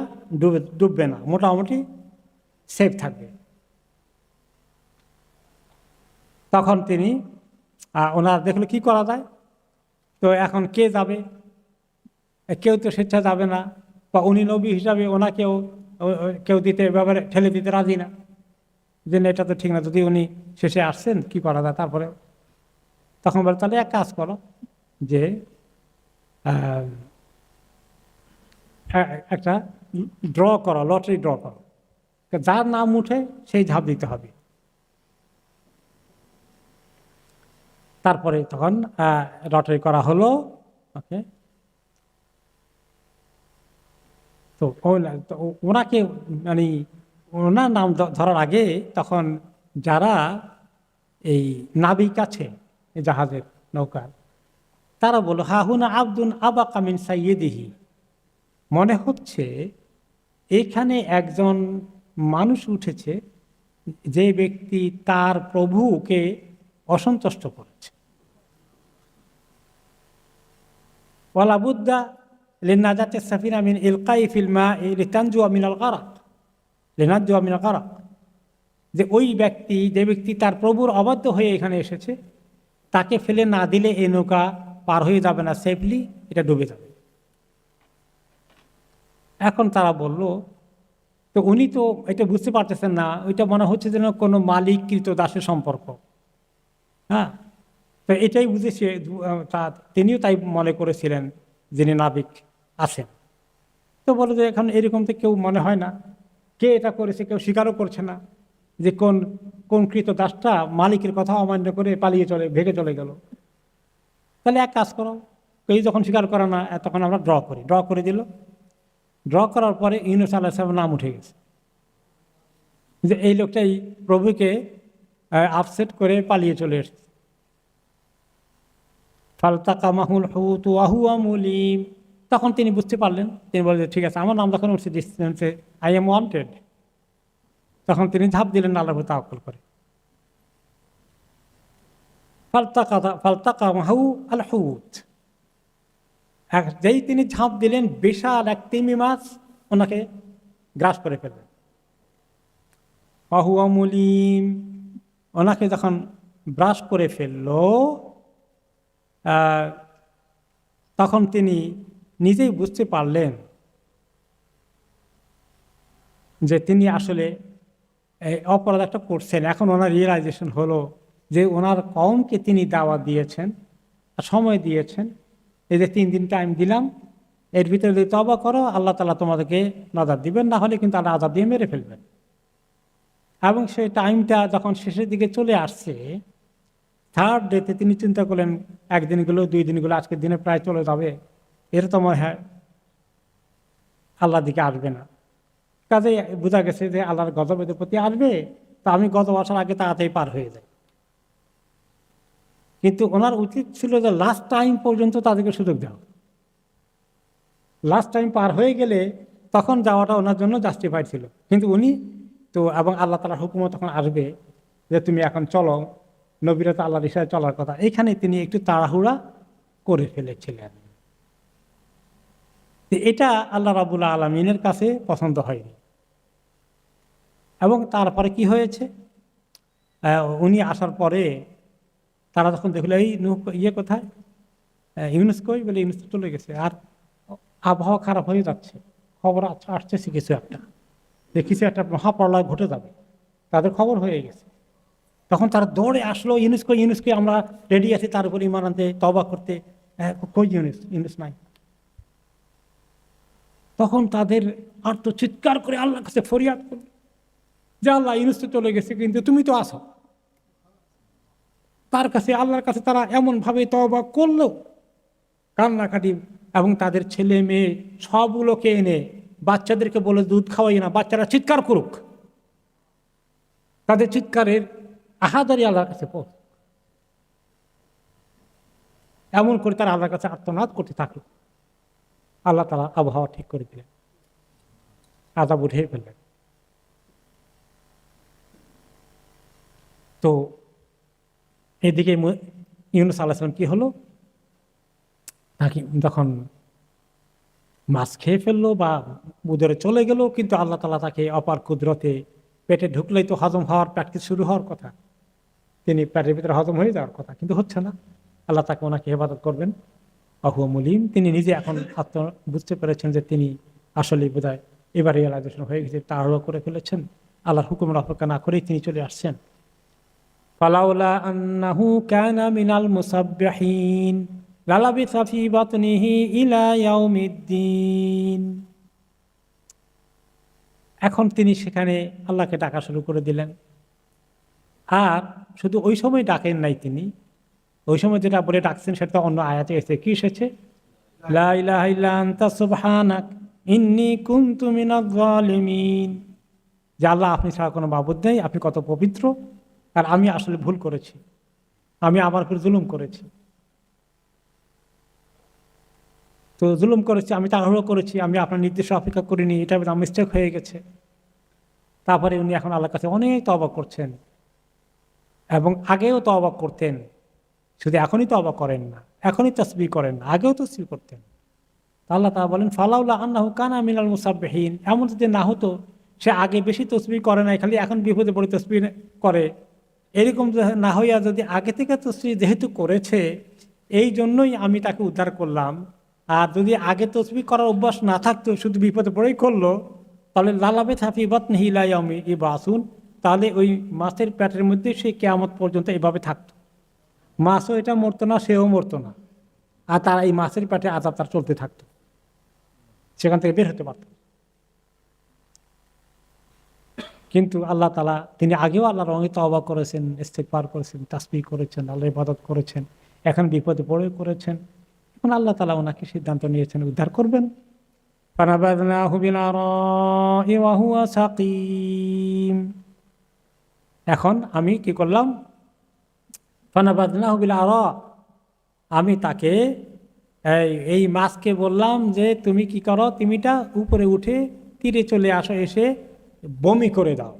ডুববে না, মোটামুটি সেফ থাকবে। তখন তিনি ওনার দেখলো কি করা যায়। তো এখন কে যাবে? কেউ তো স্বেচ্ছা যাবে না, বা উনি নবী হিসাবে ওনাকেও কেউ দিতে ব্যাপারে ঠেলে দিতে রাজি না, যে এটা তো ঠিক না, যদি উনি শেষে আসছেন কি করা যায়। তারপরে তখন বলে তাহলে এক কাজ করো, যে একটা ড্র করো, লটারি ড্র করো, যার নাম উঠে সেই ঝাঁপ দিতে হবে। তারপরে তখন লটারি করা হলো। ওকে, তো ওনাকে মানে ওনার নাম ধরার আগে তখন যারা এই নাবিক আছে জাহাজের, নৌকার, তারা বলল হাহুনা আব্দুন আবাকা মিন সাইয়্যিদিহি, মনে হচ্ছে এখানে একজন মানুষ উঠেছে যে ব্যক্তি তার প্রভুকে অসন্তুষ্ট করেছে। ওয়ালা বুদ্দা লিনাজাতি সাফিনা মিন ইলকাই ফিল মা'i লিতানজুয়া মিনাল গারাক, লিনানজুয়া মিনাল গারাক, যে ওই ব্যক্তি, যে ব্যক্তি তার প্রভুর অবাধ্য হয়ে এখানে এসেছে, তাকে ফেলে না দিলে এই নৌকা পার হয়ে যাবে না সেফলি, এটা ডুবে যাবে। এখন তারা বলল, তো উনি তো এটা বুঝতে পারতেছেন না, ওইটা মনে হচ্ছে যেন কোনো মালিক কৃত দাসের সম্পর্ক। হ্যাঁ, তো এটাই বুঝেছে, তিনিও তাই মনে করেছিলেন যিনি নাবিক আছেন। তো বলে যে এখন এরকম তো কেউ মনে হয় না, কে এটা করেছে কেউ স্বীকারও করছে না, যে কোন কৃত দাসটা মালিকের কথা অমান্য করে পালিয়ে ভেগে চলে গেল। তাহলে এক কাজ করো, কেউ যখন স্বীকার করে না, তখন আমরা ড্র করে দিল। ড্র করার পরে ইউনূস আলাইহিস সালামের নাম উঠে গেছে, যে এই লোকটাই প্রভুকে আপসেট করে পালিয়ে চলে এসেছে। ফালতাকামাহুল হুত ওয়া হুয়া মুলিম, তখন তিনি বুঝতে পারলেন, তিনি বললেন ঠিক আছে, আমার নাম যখন উঠছে ডিস্টেন্সে আই এম ওয়ান্টেড, তখন তিনি ঝাঁপ দিলেন আল্লাহর উপর তাওয়াক্কুল করে। ফালতাকামাহু আল হুত, যেই তিনি ঝাঁপ দিলেন, বিশাল এক তিমি মাছ ওনাকে গ্রাস করে ফেললেন। ওয়া হুয়া মুলিম, ওনাকে যখন ব্রাশ করে ফেলল, তখন তিনি নিজেই বুঝতে পারলেন যে তিনি আসলে অপরাধ একটা করছেন। এখন ওনার রিয়েলাইজেশন হলো যে ওনার কওমকে তিনি দাওয়াত দিয়েছেন, সময় দিয়েছেন, এই যে 3 দিন টাইম দিলাম, এর ভিতরে যদি তওবা করো আল্লাহ তাআলা তোমাদেরকে নাজাত দিবেন, না হলে কিন্তু আল্লাহ আযাব দিয়ে মেরে ফেলবেন। এবং সেই টাইমটা যখন শেষের দিকে চলে আসছে, 3rd ডেতে তিনি চিন্তা করলেন, 1 দিন গেলো, 2 দিন গেলো, আজকের দিনে প্রায় চলে যাবে, এর তো মনে হয় আল্লাহর দিকে আসবে না। কাজে বোঝা গেছে যে আল্লাহর গজব এদের প্রতি আসবে, তা আমি গজব আসার আগে তাড়াতাড়ি পার হয়ে যাই। কিন্তু ওনার উচিত ছিল যে লাস্ট টাইম পর্যন্ত তাদেরকে সুযোগ দেওয়া। লাস্ট টাইম পার হয়ে গেলে তখন যাওয়াটা ওনার জন্য জাস্টিফাইড ছিল। কিন্তু উনি তো, এবং আল্লাহ তাআলার হুকুমও তখন আসবে যে তুমি এখন চলো, নবীরা তো আল্লাহর ইশারায় চলার কথা। এখানে তিনি একটু তাড়াহুড়া করে ফেলেছিলেন। এটা আল্লাহ রাব্বুল আলামিনের কাছে পছন্দ হয়নি। এবং তারপরে কি হয়েছে, উনি আসার পরে তারা যখন দেখলো এই ইয়ে কোথায়, ইউনূস কই, বলে ইউনূস চলে গেছে। আর আবহাওয়া খারাপ হয়ে যাচ্ছে, খবর আসতেছে কিছু একটা, যে কিছু একটা মহাপ্রলয় ঘটে যাবে, তাদের খবর হয়ে গেছে। তখন তারা দৌড়ে আসলো, ইউনুসকে আমরা রেডি আছি তার উপর ইমান আনতে, তওবা করতে। কই ইউনুস নাই। তখন তাদের চিৎকার করে আল্লাহর কাছে ফরিয়াদ করল যে আল্লাহ, ইউনুস তো চলে গেছে, কিন্তু তুমি তো আসো। তার কাছে, আল্লাহর কাছে তারা এমন ভাবে তওবা করলো, কান্নাকাটি, এবং তাদের ছেলে মেয়ে সবগুলোকে এনে বাচ্চাদেরকে বলে দুধ খাওয়াই না, বাচ্চারা চিৎকার করুক, তাদের চিৎকারের আহাদারি আল্লাহর কাছে পৌঁছ। এমন করে তারা আল্লাহর কাছে আর্তনাদ করতে থাকলো। আল্লাহ তাআলা আবহাওয়া ঠিক করে দিলেন, আযাব উঠিয়ে ফেললেন। তো এদিকে ইউনূস আলাইহিস সালাম কি হলো, নাকি যখন মাছ খেয়ে ফেললো বা উদরে চলে গেল, কিন্তু আল্লাহ তাআলা তাকে অপার কুদরতে, পেটে ঢুকলেই তো হজম হওয়ার প্র্যাকটিস শুরু হওয়ার কথা, তিনি পেটের ভিতরে হজম হয়ে যাওয়ার কথা, কিন্তু হচ্ছে না। আল্লাহ তাকে ওনাকে হেফাজত করবেন। আহুয়া মুলিম, তিনি নিজে এখন বুঝতে পেরেছেন যে তিনি আসলে বোধহয় এবার রিয়েলাইজেশন হয়ে গেছে, তাড়াহুড়ো করে ফেলেছেন, আল্লাহর হুকুমের অপেক্ষা না করেই তিনি চলে আসছেন। ফালাউলা আন্নাহু কানা মিনাল মুসাব্বিহিন লালাবিসা ফি বাতনিহি ইলা ইয়াউমিদ্দিন। এখন তিনি সেখানে আল্লাহকে ডাকা শুরু করে দিলেন। আর শুধু ওই সময় ডাকেন নাই তিনি, ওই সময় যেটা বলে ডাকছেন সেটা অন্য আয়াতে এসেছে। কি এসেছে? লা ইলাহা ইল্লা আনতা সুবহানাক ইন্নী কুনতু মিনাজ জালিমিন। যে আল্লাহ, আপনি ছাড়া কোনো মাবুদ নেই, আপনি কত পবিত্র, আর আমি আসলে ভুল করেছি, আমি আমার উপর জুলুম করেছি। তো জুলুম করেছি, আমি তাড়াহুড়ো করেছি, আমি আপনার নির্দেশ অপেক্ষা করিনি, এটা আমার মিস্টেক হয়ে গেছে। তারপরে উনি এখন আল্লাহর কাছে অনেক তওবা করছেন, এবং আগেও তওবা করতেন, শুধু এখনই তওবা করেন না, এখনই তাসবিহ করেন না, আগেও তাসবিহ করতেন। আল্লাহ তাআলা বলেন ফালাউলা আন্নাহু কানা মিনাল মুসাব্বিহিন, এমন যদি না হতো, সে আগে বেশি তাসবিহ করে নাই, খালি এখন বিপদে পড়ে তাসবিহ করে, এরকম না হইয়া যদি আগে থেকে তাসবিহ যেহেতু করেছে, এই জন্যই আমি তাকে উদ্ধার করলাম। আর যদি আগে তাসবিহ করার অভ্যাস না থাকতো, শুধু বিপদে পড়েই করলো, তাহলে লালাবে থাফি বাতনিহি ইলা ইয়াউমি ইবআসুন, তাহলে ওই মাছের পেটের মধ্যে সে কিয়ামত পর্যন্ত এভাবে থাকতো। মাছও এটা মরতো না, সেও মরতো না, আর তারা এই মাছের পেটে আযাব তার চলতে থাকতো, সেখান থেকে বের হতে পারত। কিন্তু আল্লাহ তাআলা, তিনি আগেও আল্লাহর রঙে তওবা করেছেন, ইস্তেগফার করেছেন, তাসবিহ করেছেন, আল্লাহর ইবাদত করেছেন, এখন বিপদে পড়ে করেছেন। এখন আল্লাহ তাআলা ওনাকে সিদ্ধান্ত নিয়েছেন উদ্ধার করবেন। ফানাবাযনাহু বিল আরাই ওয়া হুয়া সাকিম। এখন আমি কি করলাম? ফানাবাযনাহু বিল আরা, আমি তাকে এই মাছকে বললাম যে তুমি কি করো, তিমিটা উপরে উঠে তীরে চলে আসো, এসে বমি করে দাও।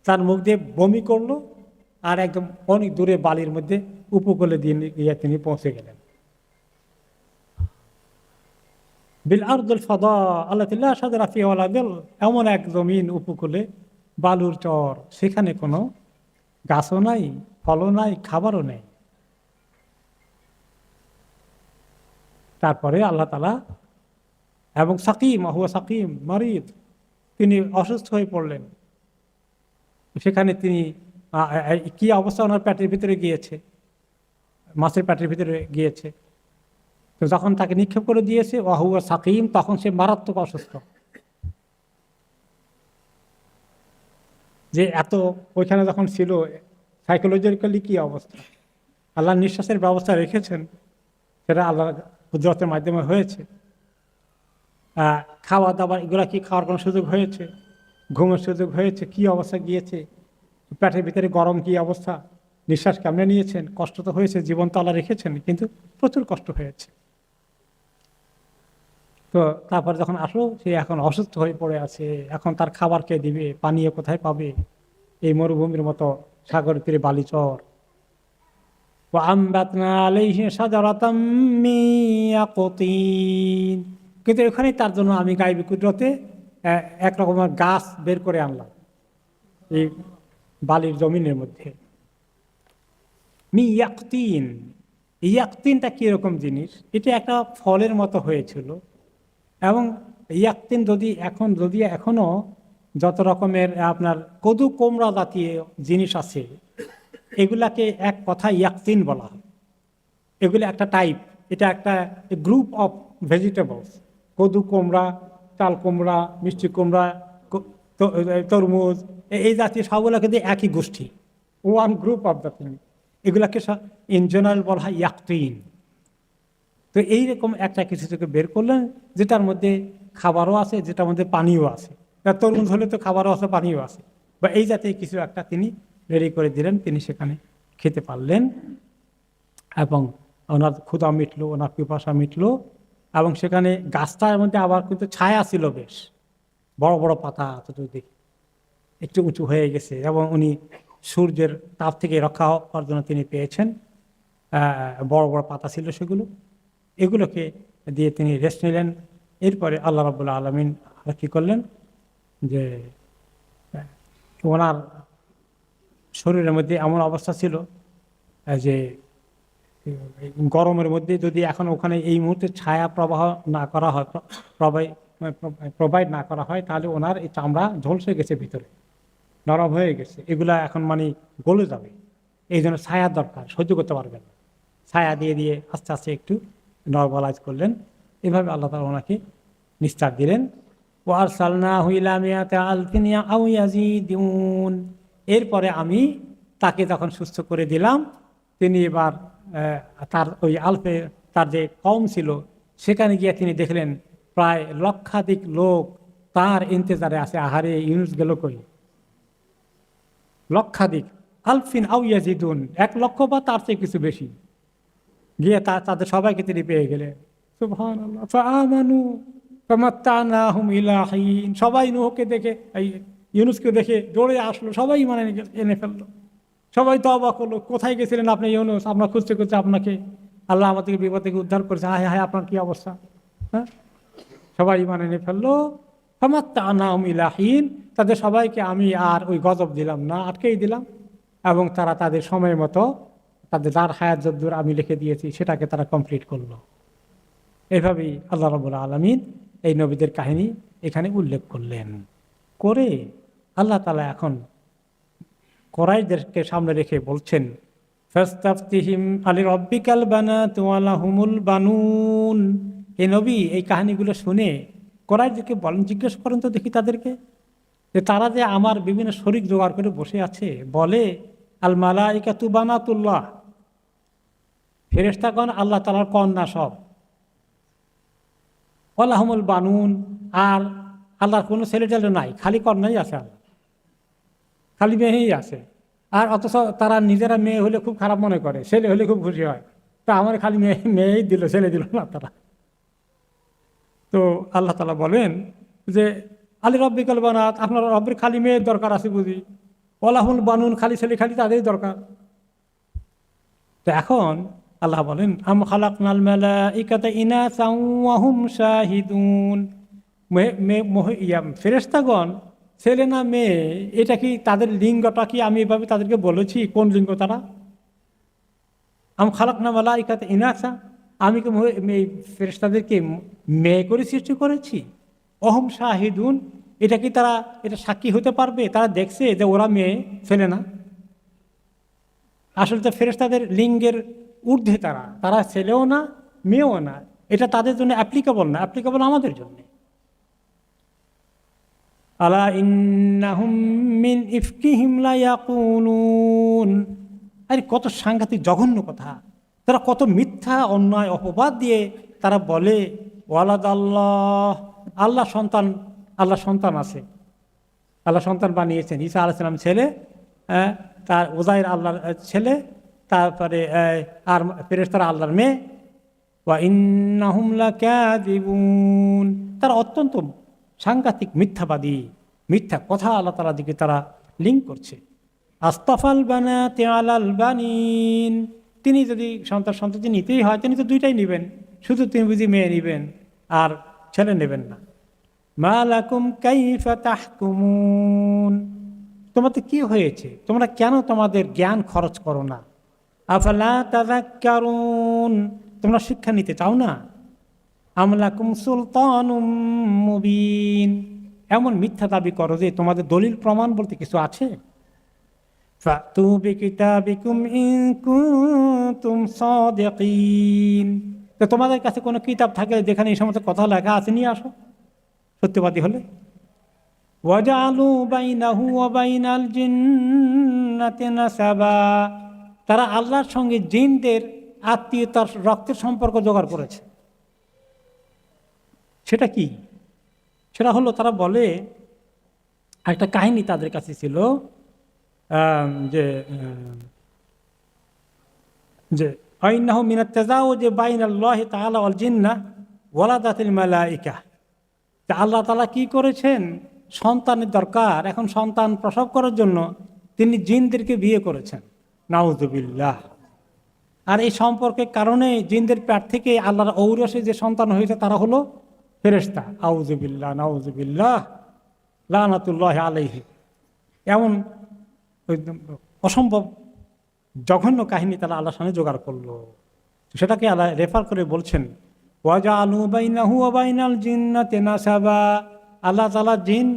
তার মুখ দিয়ে বমি করলো, আর একদম অনেক দূরে বালির মধ্যে উপকূলে দিয়ে গিয়ে তিনি পৌঁছে গেলেন। বিল আরদুল ফাদা আল্লাতী লা শাজারা ফিহা ওয়ালা দিল, এমন এক জমিন উপকূলে, বালুর চর, সেখানে কোনো গাছও নাই, ফলও নাই, খাবারও নেই। তারপরে আল্লাহ তাআলা, এবং সাকিম, হুয়া সাকিম মারিদ, তিনি অসুস্থ হয়ে পড়লেন। সেখানে তিনি কি অবস্থা, ওনার পেটের ভিতরে গিয়েছে, মাছের পেটের ভিতরে গিয়েছে। তো যখন তাকে নিক্ষেপ করে দিয়েছে হুয়া সাকিম, তখন সে মারাত্মক অসুস্থ। যে এত ওইখানে যখন ছিল, সাইকোলজিক্যালি কি অবস্থা, আল্লাহ নিঃশ্বাসের ব্যবস্থা রেখেছেন, সেটা আল্লাহ কুদরতের মাধ্যমে হয়েছে। খাওয়া দাওয়া এগুলা কি খাওয়ার কোনো সুযোগ হয়েছে, ঘুমের সুযোগ হয়েছে, কি অবস্থা গিয়েছে, পেটের ভিতরে গরম কি অবস্থা, নিঃশ্বাস কেমনে নিয়েছেন, কষ্ট তো হয়েছে, জীবন তো আল্লাহ রেখেছেন, কিন্তু প্রচুর কষ্ট হয়েছে। তো তারপর যখন আসলো, সে এখন অসুস্থ হয়ে পড়ে আছে, এখন তার খাবার কে দিবে, পানীয় কোথায় পাবে, এই মরুভূমির মতো সাগরের তীরে বালিচর। কিন্তু এখানে তার জন্য আমি গায়বী কুদরতে এক রকমের গাছ বের করে আনলাম এই বালির জমিনের মধ্যে। ইয়াকতিনটা কি রকম জিনিস? এটা একটা ফলের মতো হয়েছিল, এবং ইয়াকতিন যদি এখনো যত রকমের আপনার কদু কোমড়া জাতীয় জিনিস আছে, এগুলাকে এক কথা ইয়াকতিন বলা হয়। এগুলো একটা টাইপ, এটা একটা গ্রুপ অফ ভেজিটেবলস। কদু কোমড়া, চাল কোমড়া, মিষ্টি কোমড়া, তরমুজ, এই জাতীয় সবগুলো কিন্তু একই গোষ্ঠী, one group of the thing. এগুলাকে ইন জেনারেল বলা হয় ইয়াকতিন। তো এইরকম একটা কিছু থেকে বের করলেন, যেটার মধ্যে খাবারও আছে, যেটার মধ্যে পানিও আছে। তরমুজ হলে তো খাবারও আছে, পানিও আছে, বা এই জাতীয় কিছু একটা তিনি রেডি করে দিলেন। তিনি সেখানে খেতে পারলেন এবং ওনার ক্ষুধা মিটলো, ওনার পিপাসা মিটলো। এবং সেখানে গাছটার মধ্যে আবার কিন্তু ছায়া ছিল, বেশ বড় বড় পাতা, দেখি একটু উঁচু হয়ে গেছে, এবং উনি সূর্যের তাপ থেকে রক্ষা হওয়ার জন্য তিনি পেয়েছেন। বড় বড় পাতা ছিল সেগুলো, এগুলোকে দিয়ে তিনি রেস্ট নিলেন। এরপরে আল্লাহ রাব্বুল আলামিন কী করলেন, যে ওনার শরীরের মধ্যে এমন অবস্থা ছিল যে গরমের মধ্যে যদি এখন ওখানে এই মুহূর্তে ছায়া প্রবাহ না করা হয়, প্রোভাইড না করা হয়, তাহলে ওনার এই চামড়া ঝলসে গেছে, ভিতরে নরম হয়ে গেছে, এগুলা এখন মানে গলে যাবে। এই জন্য ছায়ার দরকার, সহ্য করতে পারবেন না। ছায়া দিয়ে দিয়ে আস্তে আস্তে একটু নরমালাইজ করলেন। এভাবে আল্লাহ তাআলা ওনাকে নিস্তার দিলেন। ওয়ারসালনাহু ইলা মিয়াতি আলফিন আও ইয়াজিদুন। এরপরে আমি তাকে যখন সুস্থ করে দিলাম, তিনি এবার তার ওই আলফে, তার যে কওম ছিল, সেখানে গিয়ে তিনি দেখলেন প্রায় লক্ষাধিক লোক তার ইন্তজারে আছে। আহারে, ইউনুস গেল কই? লক্ষাধিক, আলফিন আও ইয়াজিদুন, 1 লক্ষ বা তার চেয়ে কিছু বেশি, গিয়ে তাদের সবাইকে তিনি পেয়ে গেলেন। সুবহানাল্লাহ। ফাআমানু ফামাত্তানাহুম ইলা হিন। সবাই নূহকে দেখে, এই ইউনুসকে দেখে দৌড়ে আসলো, সবাই মানে এনে ফেললো। সবাই তো অবাক হলো, কোথায় গেছিলেন আপনি ইউনুস? আপনার খুঁজতে খুঁজতে আপনাকে আল্লাহ আমাদেরকে বিপদ থেকে উদ্ধার করেছে, হায় হায় আপনার কি অবস্থা। হ্যাঁ, সবাই মানে এনে ফেললো। ফামাত্তানাহুম ইলা হিন। তাদের সবাইকে আমি আর ওই গজব দিলাম না, আটকেই দিলাম, এবং তারা তাদের সময় মতো তাদের যার হায়াত যদ্দূর আমি লিখে দিয়েছি সেটাকে তারা কমপ্লিট করলো। এভাবেই আল্লাহ রাব্বুল আলামিন এই নবীদের কাহিনী এখানে উল্লেখ করলেন। করে আল্লাহ তাআলা এখন কুরাইশদেরকে সামনে রেখে বলছেন, ফাস্তাফতিহিম আলিরাব্বিকাল বানাতু ওয়া লাহুমুল বানুন। এই নবী এই কাহিনীগুলো শুনে কুরাইশদেরকে বলেন, জিজ্ঞেস করেন তো দেখি তাদেরকে, যে তারা যে আমার বিভিন্ন শরীক জোগাড় করে বসে আছে, বলে আল মালাইকাতু বানাতুল্লাহ, ফেরেশতাগণ আল্লাহ তাআলার কন্যা সব, ওয়া লাহুমুল বানুন, আর আল্লাহর কোনো ছেলে টেলে নাই, খালি কন্যাই আছে, আল্লাহ খালি মেয়েই আছে। আর অথচ তারা নিজেরা মেয়ে হলে খুব খারাপ মনে করে, ছেলে হলে খুব খুশি হয়। তা আমার খালি মেয়েই দিল, ছেলে দিল না তারা। তো আল্লাহ তাআলা বলেন যে আলী রব্বিকাল বানাত, আপনার রব্বের খালি মেয়ের দরকার আছে বুঝি, ওয়ালাহুল বানুন, খালি ছেলে খালি তাদেরই দরকার। তো এখন আল্লাহ বলেন, আম খালাকনাল মালাইকাতা ইনাসাও ওয়া হুম শাহিদুন। ফেরেশতাগণ ছেলে না মেয়ে, এটা কি তাদের লিঙ্গটা কি আমি এভাবে তাদেরকে বলেছি? কোন লিঙ্গ তারা? আম খালাকনা মালাইকাতা ইনাসা, আমি কি ফেরেশতাদেরকে মেয়ে করে সৃষ্টি করেছি? অহম শাহিদুন, এটা কি তারা এটা সাক্ষী হতে পারবে? তারা দেখছে যে ওরা মেয়ে, ছেলে না। আসলে তো ফেরেশতাদের লিঙ্গের ঊর্ধ্বে তারা, তারা ছেলেও না মেয়েও না, এটা তাদের জন্য অ্যাপ্লিকেবল না, অ্যাপ্লিকেবল আমাদের জন্য। আলা ইন্নাহুম মিন ইফকিহিম লা ইয়াকুলুন। আরে কত সাংঘাতিক জঘন্য কথা! তারা কত মিথ্যা অন্যায় অপবাদ দিয়ে তারা বলে ওয়ালাদ আল্লাহ, আল্লাহ সন্তান, আল্লাহ সন্তান আছে, আল্লাহ সন্তান বানিয়েছেন। ঈসা আলাইহিস সালাম ছেলে, তার উযাইর আল্লাহর ছেলে, তারপরে আর ফেরেশতারা আল্লাহর মেয়ে। ওয়া ইন্নাহুম লাকাযিবুন, তারা অত্যন্ত সাংঘাতিক মিথ্যাবাদী, মিথ্যা কথা আল্লাহ তাআলার দিকে তারা লিঙ্ক করছে। আস্তাফাল বানাতি আলাল বানিন, তিনি যদি সন্তান নিতেই হয় তিনি তো দুইটাই নেবেন, শুধু তিনি বুঝি মেয়ে নেবেন আর ছেলে নেবেন না। মা লাকুম কাইফা তাহকুমুন, তোমাদের কি হয়েছে, তোমরা কেন তোমাদের জ্ঞান খরচ করো না? আফালা তাযাক্কারুন, তোমরা শিক্ষা নিতে চাও না? আমলাকুম সুলতানুম মুবিন, এমন মিথ্যা দাবি করো যে তোমাদের দলিল প্রমাণ বলতে কিছু আছে। ফাতু বিকিতাবিকুম ইন কুনতুম সাদিকিন, তো তোমাদের কাছে কোনো কিতাব থাকে যেখানে এই সমস্ত কথা লেখা আছে, নিয়ে আসো সত্যবাদী হলে। ওয়াজআলু বাইনাহু ওয়া বাইনাল জিন্নাতি নাসাবা, তারা আল্লাহর সঙ্গে জিনদের আত্মীয়তার রক্তের সম্পর্ক জোগাড় করেছে। সেটা কি? সেটা হলো, তারা বলে একটা কাহিনী তাদের কাছে ছিল যে যে আইনাহু মিনাত তাজাউজি বাইনাল্লাহি তাআলা ওয়াল জিন্নাহ ওয়ালাদাতিল মালাইকা, আল্লাহ তাআলা কি করেছেন, সন্তানের দরকার, এখন সন্তান প্রসব করার জন্য তিনি জিনদেরকে বিয়ে করেছেন। নাউযুবিল্লাহ। আর এই সম্পর্কের কারণে জিনদের পেট থেকে আল্লাহর ঔরসে যে সন্তান হয়েছে তারা হলো ফেরেশতা। আউযুবিল্লাহ, নাউযুবিল্লাহ, লানাতুল্লাহি আলাইহি। এমন অসম্ভব জঘন্য কাহিনী তারা আল্লাহর সামনে জোগাড় করলো। সেটাকে আল্লাহ রেফার করে বলছেন, ওয়াজআলু বাইনাহু ওয়া বাইনাল জিন্নাতি নাসাবা, আল্লাহ তাআলা জিন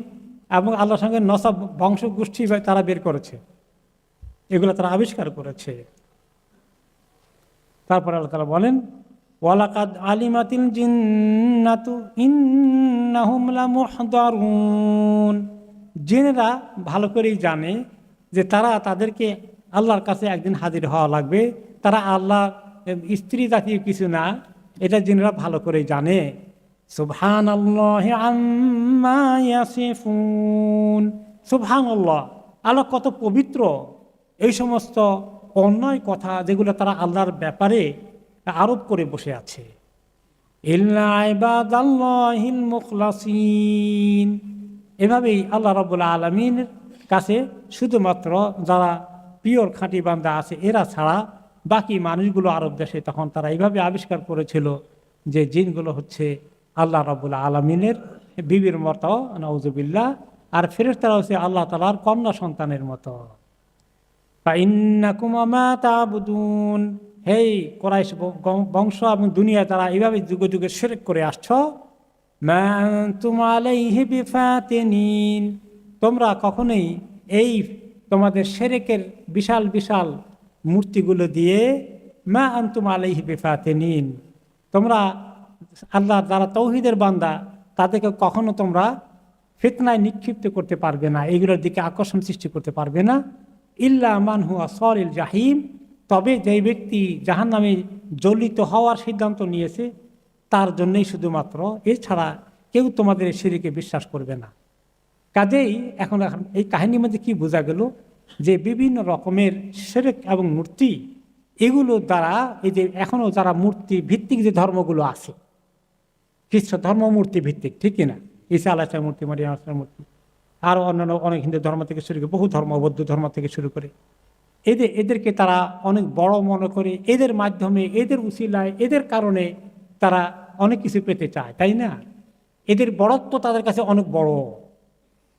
এবং আল্লাহর সঙ্গে নসাব বংশ গোষ্ঠী তারা বের করেছে, এগুলো তারা আবিষ্কার করেছে। তারপর আল্লাহ তাআলা বলেন, ওয়ালাকাদ আলিমাতিল জিন্নাতু ইন্নাহুম লামুহদারুন, জিনেরা ভালো করেই জানে যে তাদেরকে আল্লাহর কাছে একদিন হাজির হওয়া লাগবে। তারা আল্লাহ স্ত্রী জাতীয় কিছু না, এটা জিনেরা ভালো করেই জানে। সুবহানাল্লাহি আম্মা ইয়াসিফুন, সুবহানাল্লাহ, আল্লাহ কত পবিত্র এই সমস্ত অন্যায় কথা যেগুলো তারা আল্লাহর ব্যাপারে আরোপ করে বসে আছে। ইল্লা ইবাদাল্লাহিল মুখলাসিন, এভাবেই আল্লাহ রাব্বুল আলামিনের কাছে শুধুমাত্র যারা পিওর খাঁটি বান্দা আছে এরা ছাড়া বাকি মানুষগুলো আরব দেশে তখন তারা এইভাবে আবিষ্কার করেছিল যে জিনগুলো হচ্ছে আল্লাহ রাব্বুল আলামিনের বিবির মতো, নাউযুবিল্লাহ, আর ফেরেশতারা হচ্ছে আল্লাহ তাআলার কন্যা সন্তানের মতো। ফাইন্নাকুম মা তা'বুদুন, হেই কুরাইশ বংশ এবং দুনিয়া তারা এইভাবে যুগে যুগে শিরক করে আসছো। মা আনতুম আলাইহি বিফাতিনিন, তোমরা কখনোই এই তোমাদের শিরকের বিশাল বিশাল মূর্তিগুলো দিয়ে মা আনতুম আলাইহি বিফাতিনিন, তোমরা আল্লাহ যারা তৌহিদের বান্দা তাদেরকে কখনো তোমরা ফিতনায় নিক্ষিপ্ত করতে পারবে না, এগুলোর দিকে আকর্ষণ সৃষ্টি করতে পারবে না। ইল্লা মান হুয়া সালিল জাহিম, তবে যেই ব্যক্তি জাহান্নামে জ্বলিত হওয়ার সিদ্ধান্ত নিয়েছে তার জন্যই শুধুমাত্র, এছাড়া কেউ তোমাদের শিরকে বিশ্বাস করবে না। কাজেই এখন এই কাহিনীর মধ্যে কি বোঝা গেল, যে বিভিন্ন রকমের শিরক এবং মূর্তি, এগুলো দ্বারা এই যে এখনো যারা মূর্তি ভিত্তিক যে ধর্মগুলো আছে, খ্রিস্ট ধর্ম মূর্তি ভিত্তিক, ঠিক কিনা, ঈসা আলাইহিস সালামের মূর্তি, মারিয়াম আলাইহিস সালামের মূর্তি, আর অন্যান্য অনেক হিন্দু ধর্ম থেকে শুরু করে বহু ধর্ম, বৌদ্ধ ধর্ম থেকে শুরু করে এদেরকে তারা অনেক বড় মনে করে, এদের মাধ্যমে, এদের উসিলায়, এদের কারণে তারা অনেক কিছু পেতে চায়, তাই না? এদের বড়ত্ব তাদের কাছে অনেক বড়,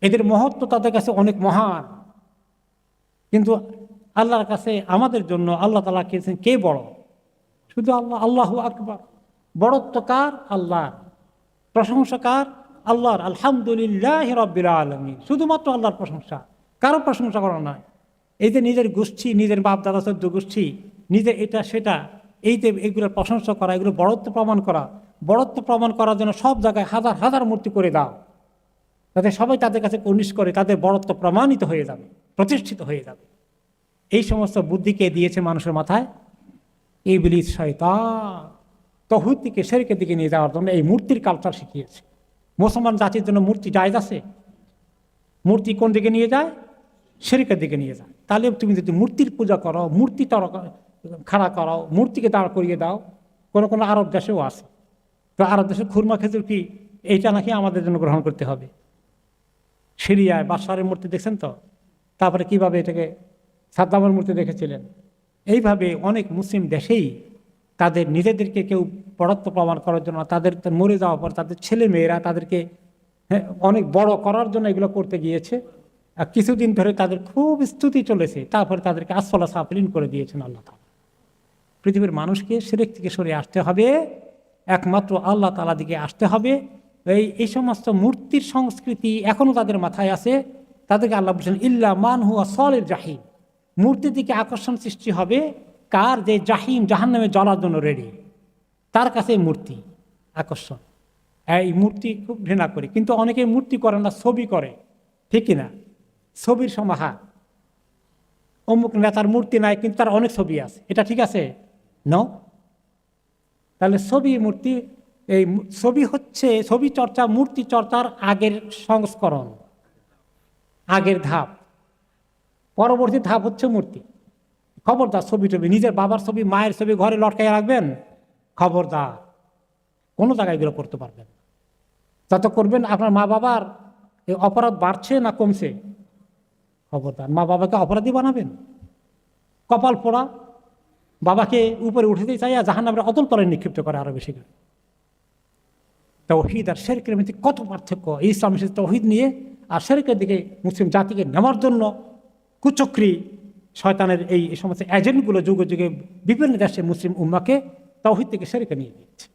এদের মহত্ব তাদের কাছে অনেক মহান। কিন্তু আল্লাহর কাছে আমাদের জন্য আল্লাহ তাআলা কেছেন কে বড়? শুধু আল্লাহ। আল্লাহু আকবার। বড়ত্ব কার? আল্লাহর। প্রশংসা কার? আল্লাহর। আলহামদুলিল্লাহি রাব্বিল আলামিন, শুধুমাত্র আল্লাহর প্রশংসা, কারো প্রশংসা করা নয়। এই যে নিজের গোষ্ঠী, নিজের বাপ দাদা চোদ্দ গোষ্ঠী, নিজের এটা সেটা, এই যে এগুলোর প্রশংসা করা, এগুলো বড়ত্ব প্রমাণ করা। বড়ত্ব প্রমাণ করার জন্য সব জায়গায় হাজার হাজার মূর্তি করে দাও, যাতে সবাই তাদের কাছে কর্নিশ করে, তাদের বড়ত্ব প্রমাণিত হয়ে যাবে, প্রতিষ্ঠিত হয়ে যাবে। এই সমস্ত বুদ্ধিকে দিয়েছে মানুষের মাথায় ইবলিস, শয়তান। তৌহিদ থেকে শিরকের দিকে নিয়ে যাওয়ার জন্য এই মূর্তির কালচার শিখিয়েছে। মুসলমান জাতির জন্য মূর্তি জায়েজ আছে? মূর্তি কোন দিকে নিয়ে যায়? শিরকের দিকে নিয়ে যায়। তাহলে তুমি যদি মূর্তির পূজা করো, মূর্তি খাড়া করাও, মূর্তিকে দাঁড় করিয়ে দাও, কোনো কোনো আরব দেশেও আছে। তো আরব দেশের খুরমা খেজুর কি এইটা নাকি আমাদের জন্য গ্রহণ করতে হবে? সিরিয়ায় বাশারের মূর্তি দেখছেন তো, তারপরে কিভাবে এটাকে সাদ্দামের মূর্তি দেখেছিলেন। এইভাবে অনেক মুসলিম দেশেই তাদের নিজেদেরকে কেউ বড়ত্ব প্রমাণ করার জন্য, তাদের মরে যাওয়ার পর তাদের ছেলে মেয়েরা তাদেরকে অনেক বড় করার জন্য এগুলো করতে গিয়েছে। আর কিছুদিন ধরে তাদের খুব স্তুতি চলেছে, তারপরে তাদেরকে আসফলা সাফলিন করে দিয়েছেন আল্লাহ তাআলা। পৃথিবীর মানুষকে শিরক থেকে সরে আসতে হবে একমাত্র আল্লাহ তাআলা দিকে আসতে হবে। এই সমস্ত মূর্তির সংস্কৃতি এখনও তাদের মাথায় আছে। তাদেরকে আল্লাহ বলছেন ইল্লা মান হুয়া সালিল জাহিম, মূর্তির দিকে আকর্ষণ সৃষ্টি হবে কার, যে জাহিম জাহান্নামে জ্বলার জন্য রেডি, তার কাছে মূর্তি আকর্ষণ। এই মূর্তি খুব ঘৃণা করে, কিন্তু অনেকে মূর্তি করে না, ছবি করে, ঠিক কিনা? ছবির সমাহার, অমুক নেতার মূর্তি নাই কিন্তু তার অনেক ছবি আছে, এটা ঠিক আছে? ন, তাহলে ছবি মূর্তি, এই ছবি হচ্ছে ছবি চর্চা মূর্তি চর্চার আগের সংস্করণ, আগের ধাপ। পরবর্তী ধাপ হচ্ছে মূর্তি। খবরদার ছবি টবি, নিজের বাবার ছবি মায়ের ছবি ঘরে লটকাই রাখবেন, খবরদার, কোনো জায়গায় এগুলো করতে পারবেন। যত করবেন আপনার মা বাবার এই অপরাধ বাড়ছে না কমছে? খবরদার, মা বাবাকে অপরাধী বানাবেন। কপাল পোড়া, বাবাকে উপরে উঠেতে চাইয়া জাহান্নামের অতল তলে নিক্ষিপ্ত করে আরো বেশি করে। তাওহীদ আর শিরকের মধ্যে কত পার্থক্য! এই ইসলাম এসেছে তাওহীদ নিয়ে, আর শিরকের দিকে মুসলিম জাতিকে নেওয়ার জন্য কুচক্রী শয়তানের এই সমস্ত এজেন্টগুলো যুগে যুগে বিভিন্ন দেশে মুসলিম উম্মাকে তাওহীদ থেকে শিরকে নিয়ে দিচ্ছে।